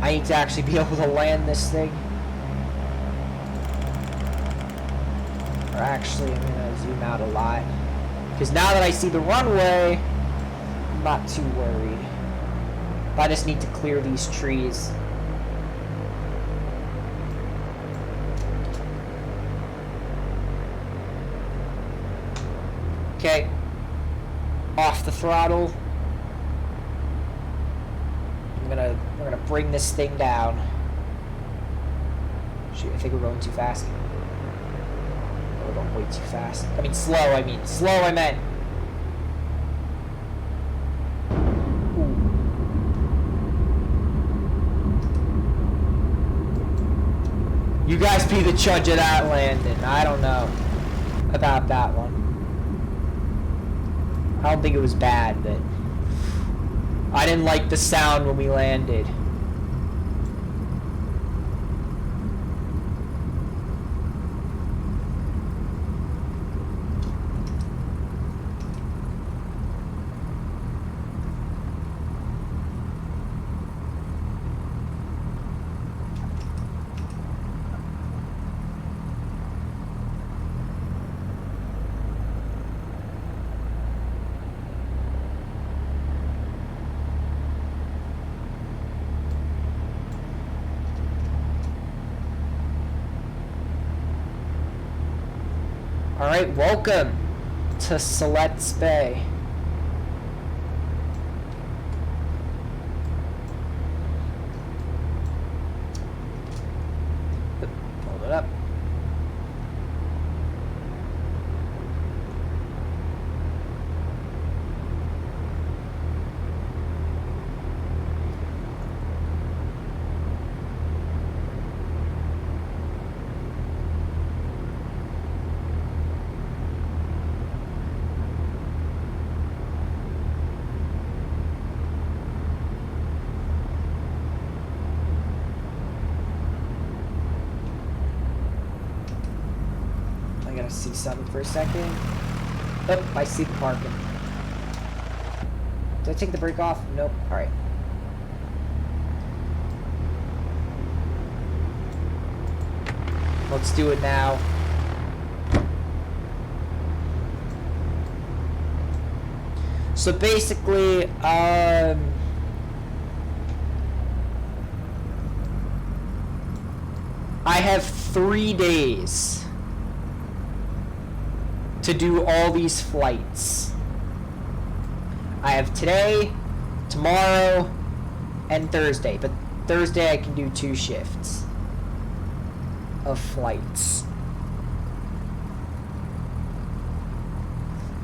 I need to actually be able to land this thing. Or actually, I'm going to zoom out a lot. Because now that I see the runway, I'm not too worried. I just need to clear these trees. Okay. Off the throttle. We're gonna bring this thing down. Shoot, I think we're going too fast. We're going way too fast. Slow, I meant. Ooh. You guys be the judge of that landing. I don't know about that one. I don't think it was bad, but I didn't like the sound when we landed. Alright, welcome to Siletz Bay. Hold it up. See something for a second. Oh, I see the parking. Did I take the brake off? Nope. Alright. Let's do it now. So basically, I have 3 days to do all these flights. I have today, tomorrow, and Thursday. But Thursday I can do 2 shifts of flights.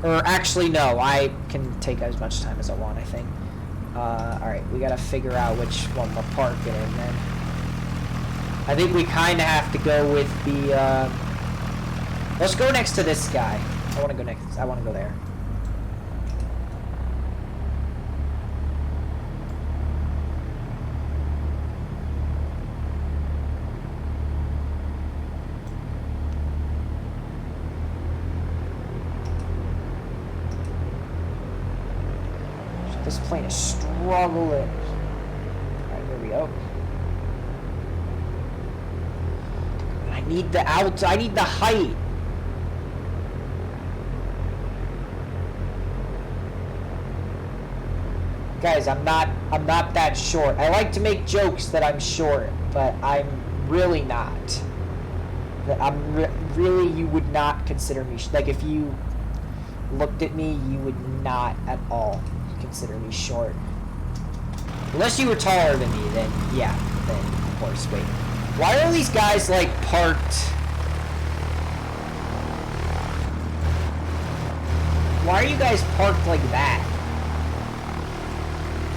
Or actually, no, I can take as much time as I want, I think. Alright, we gotta figure out which one we're parking in then. I think we kinda have to go with the, let's go next to this guy. I want to go next. I want to go there. This plane is struggling. Alright, there we go. I need the I need the height. Guys, I'm not that short. I like to make jokes that I'm short, but I'm really not. Really, you would not consider me like if you looked at me, you would not at all consider me short. Unless you were taller than me, then yeah, then of course. Wait, why are these guys like parked? Why are you guys parked like that?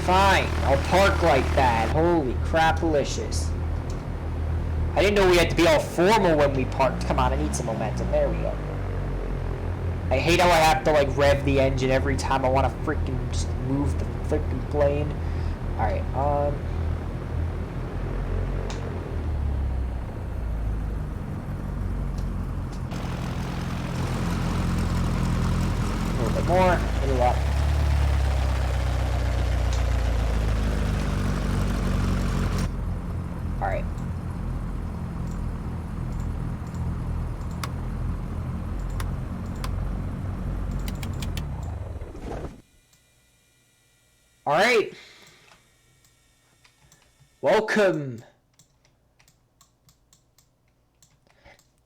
Fine, I'll park like that. Holy crap-alicious. I didn't know we had to be all formal when we parked. Come on, I need some momentum. There we go. I hate how I have to, like, rev the engine every time I want to freaking just move the freaking plane. Alright, bit more. A little up. Alright. Alright. Welcome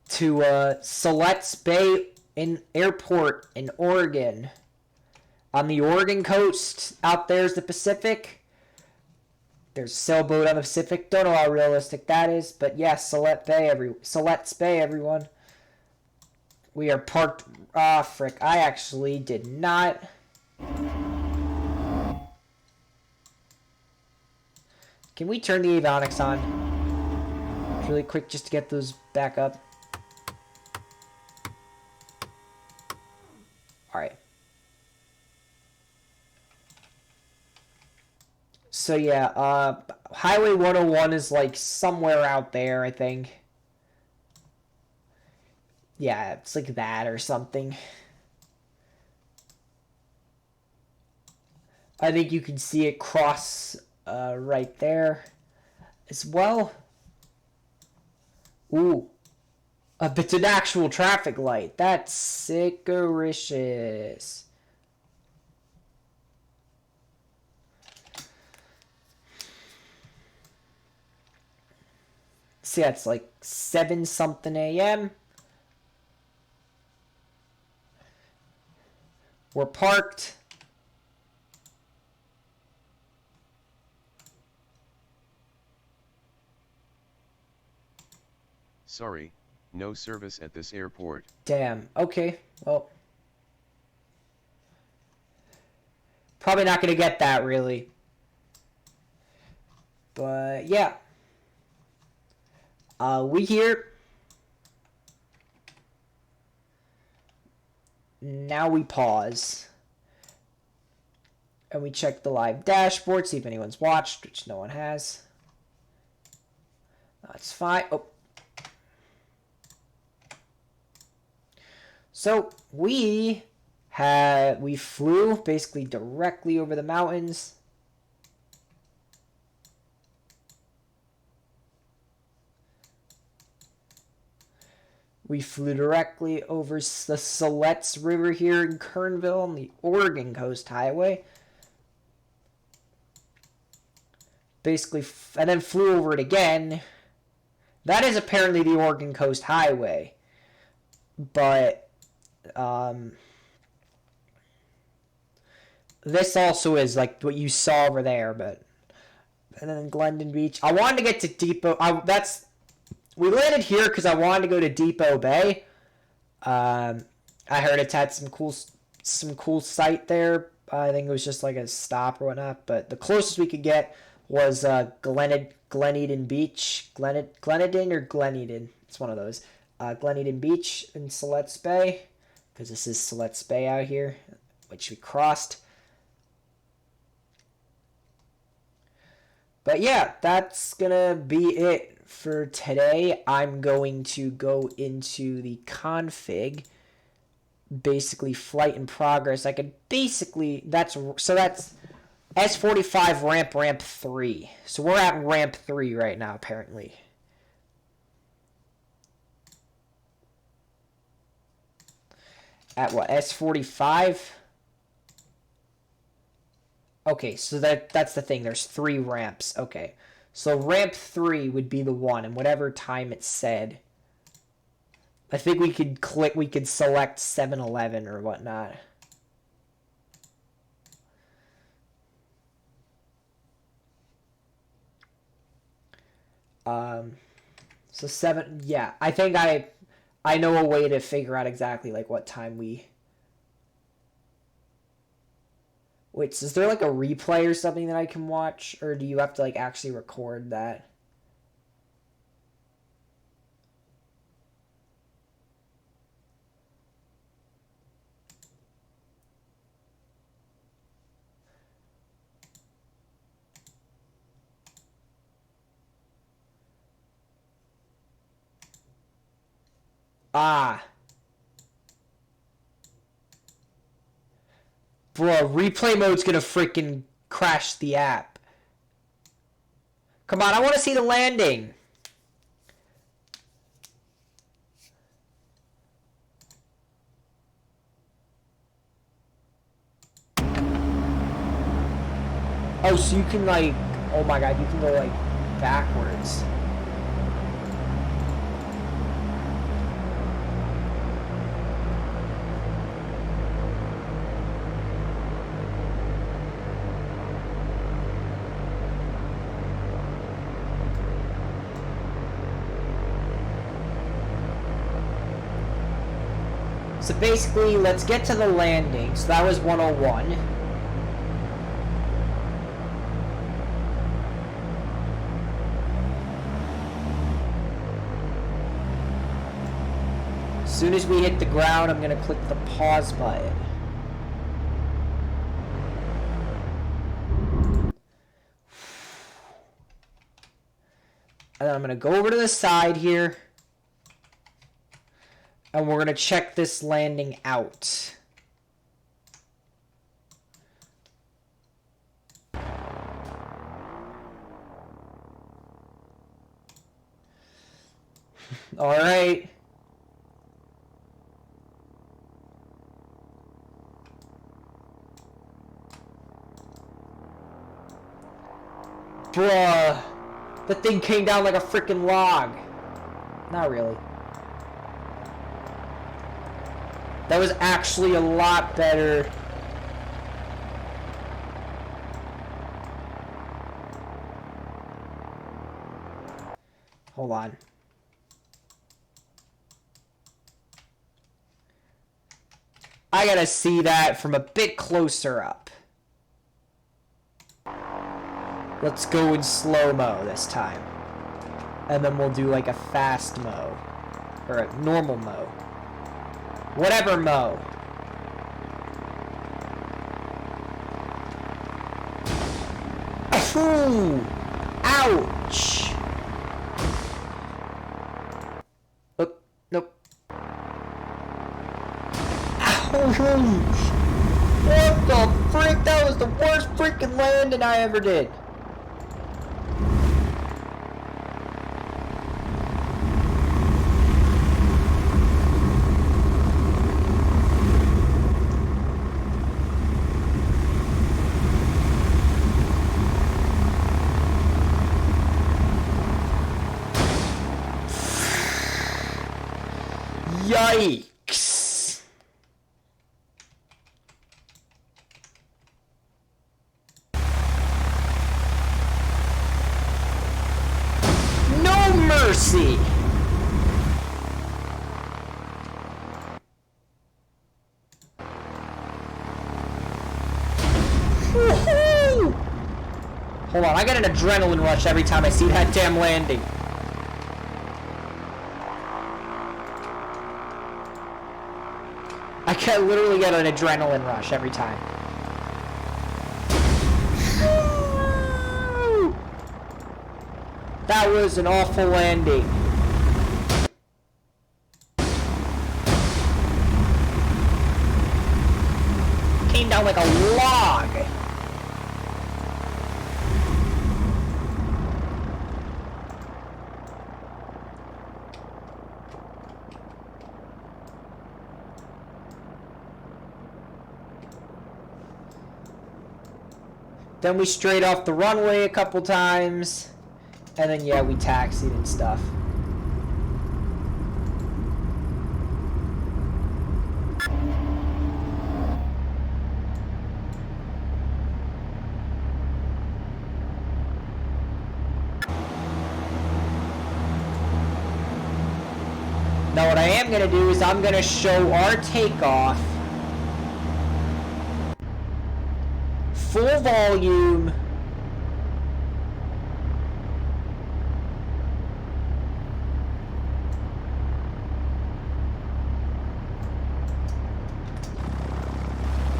to Siletz Bay Airport in Oregon. On the Oregon coast, out there's the Pacific. There's a sailboat on the Pacific. Don't know how realistic that is, but yes, Siletz Bay, everyone. We are parked. Ah, frick! I actually did not. Can we turn the avionics on really quick just to get those back up? All right. So yeah, Highway 101 is like somewhere out there, I think. Yeah, it's like that or something. I think you can see it cross right there as well. Ooh. It's an actual traffic light. That's sickericious. See, it's like 7-something a.m. We're parked. Sorry, no service at this airport. Damn. Okay. Well, probably not going to get that, really. But, yeah. We here. Now we pause. And we check the live dashboard, see if anyone's watched, which no one has. That's fine. Oh. So we flew basically directly over the mountains. We flew directly over the Siletz River here in Kernville on the Oregon Coast Highway. Basically, and then flew over it again. That is apparently the Oregon Coast Highway. But this also is like what you saw over there, but and then Glendon Beach. I wanted to get to Depot. We landed here because I wanted to go to Depot Bay. I heard it's had some cool site there. I think it was just like a stop or whatnot, but the closest we could get was Gleneden Beach. Gleneden or Gleneden? It's one of those. Gleneden Beach in Siletz Bay, because this is Siletz Bay out here, which we crossed. But yeah, that's gonna be it for today. I'm going to go into the config, basically flight in progress. I could basically, that's S45 ramp 3. So we're at ramp 3 right now, apparently. At what, S45? Okay, so that's the thing. There's 3 ramps. Okay. So ramp 3 would be the one, and whatever time it said. I think we could select 7-Eleven or whatnot. So 7, yeah, I think I know a way to figure out exactly like what time we. Wait, so is there like a replay or something that I can watch, or do you have to like actually record that? Ah. Bro, replay mode's gonna freaking crash the app. Come on, I want to see the landing. Oh, so you can like, oh my god, you can go like backwards. So basically, let's get to the landing. So that was 101. As soon as we hit the ground, I'm gonna click the pause button. And then I'm gonna go over to the side here. And we're gonna check this landing out. All right. Bruh. The thing came down like a freaking log. Not really. That was actually a lot better. Hold on. I gotta see that from a bit closer up. Let's go in slow-mo this time. And then we'll do like a fast mo. Or a normal mo. Whatever mo. Ooh! Ouch! Oop, nope. Ouch! What the frick? That was the worst freaking landing I ever did. Yikes! No mercy! Woohoo! Hold on, I get an adrenaline rush every time I see that damn landing. I literally get an adrenaline rush every time. That was an awful landing. Came down like a log. Then we straight off the runway a couple times. And then, yeah, we taxied and stuff. Now what I am going to do is I'm going to show our takeoff. Full volume.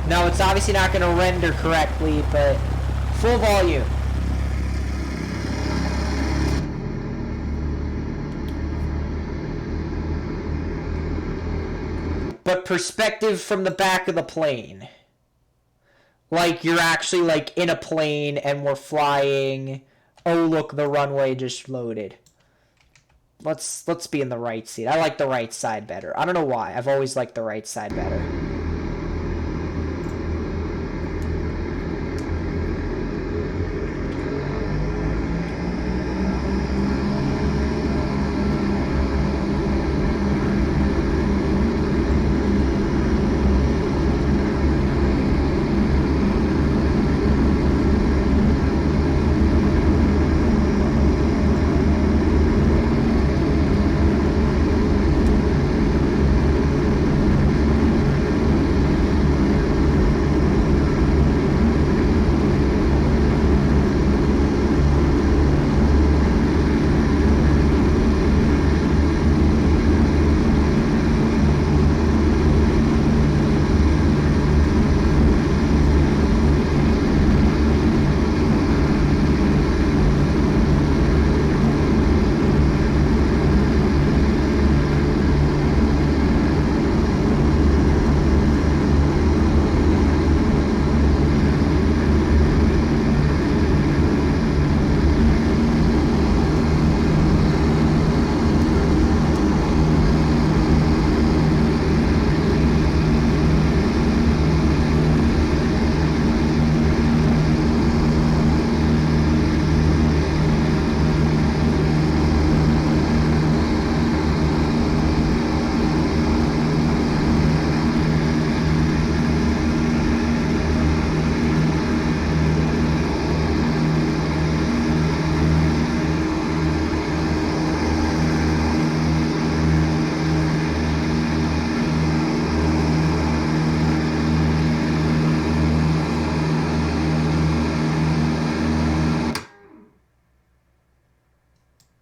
No, it's obviously not going to render correctly, but full volume. But perspective from the back of the plane. Like you're actually like in a plane and we're flying. Oh look, the runway just loaded. Let's be in the right seat. I like the right side better. I don't know why. I've always liked the right side better.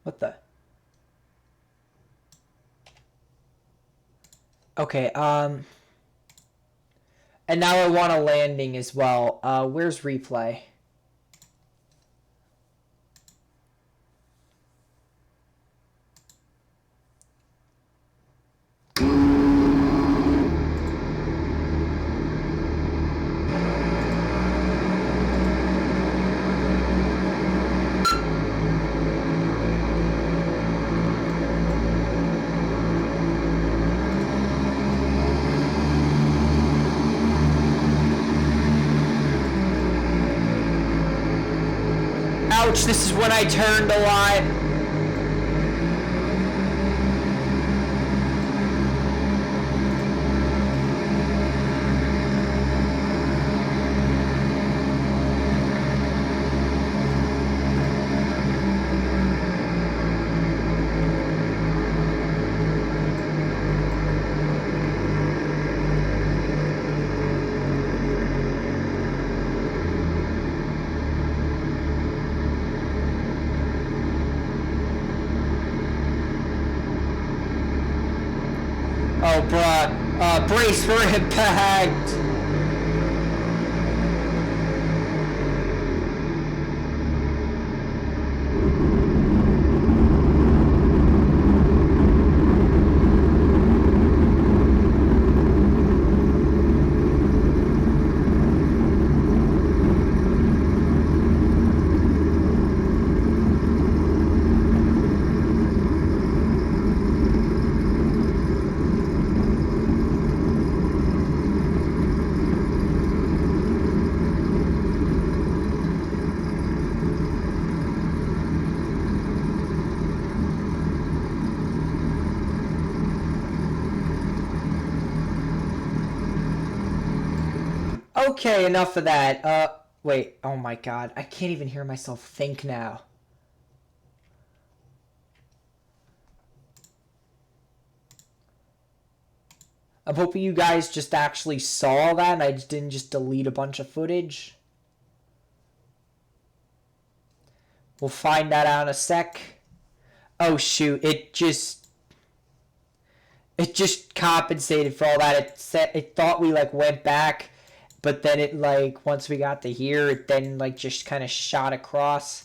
What the? Okay, and now I want a landing as well. Where's replay? Ouch, this is when I turned a lot. Oh, bruh. Brace for impact. Okay, enough of that. Wait. Oh my god. I can't even hear myself think now. I'm hoping you guys just actually saw that and I just didn't just delete a bunch of footage. We'll find that out in a sec. Oh shoot, it just compensated for all that. It thought we like went back, but then it like once we got to here, it then like just kind of shot across.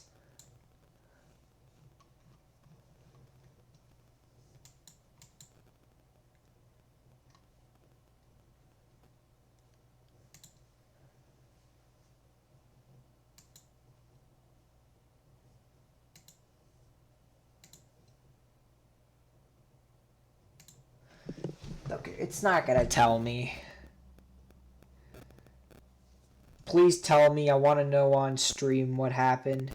It's not gonna tell me. Please tell me. I want to know on stream what happened.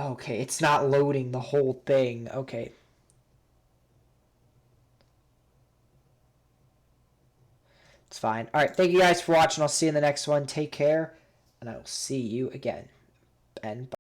Okay, it's not loading the whole thing. Okay. It's fine. All right, thank you guys for watching. I'll see you in the next one. Take care, and I will see you again. And bye.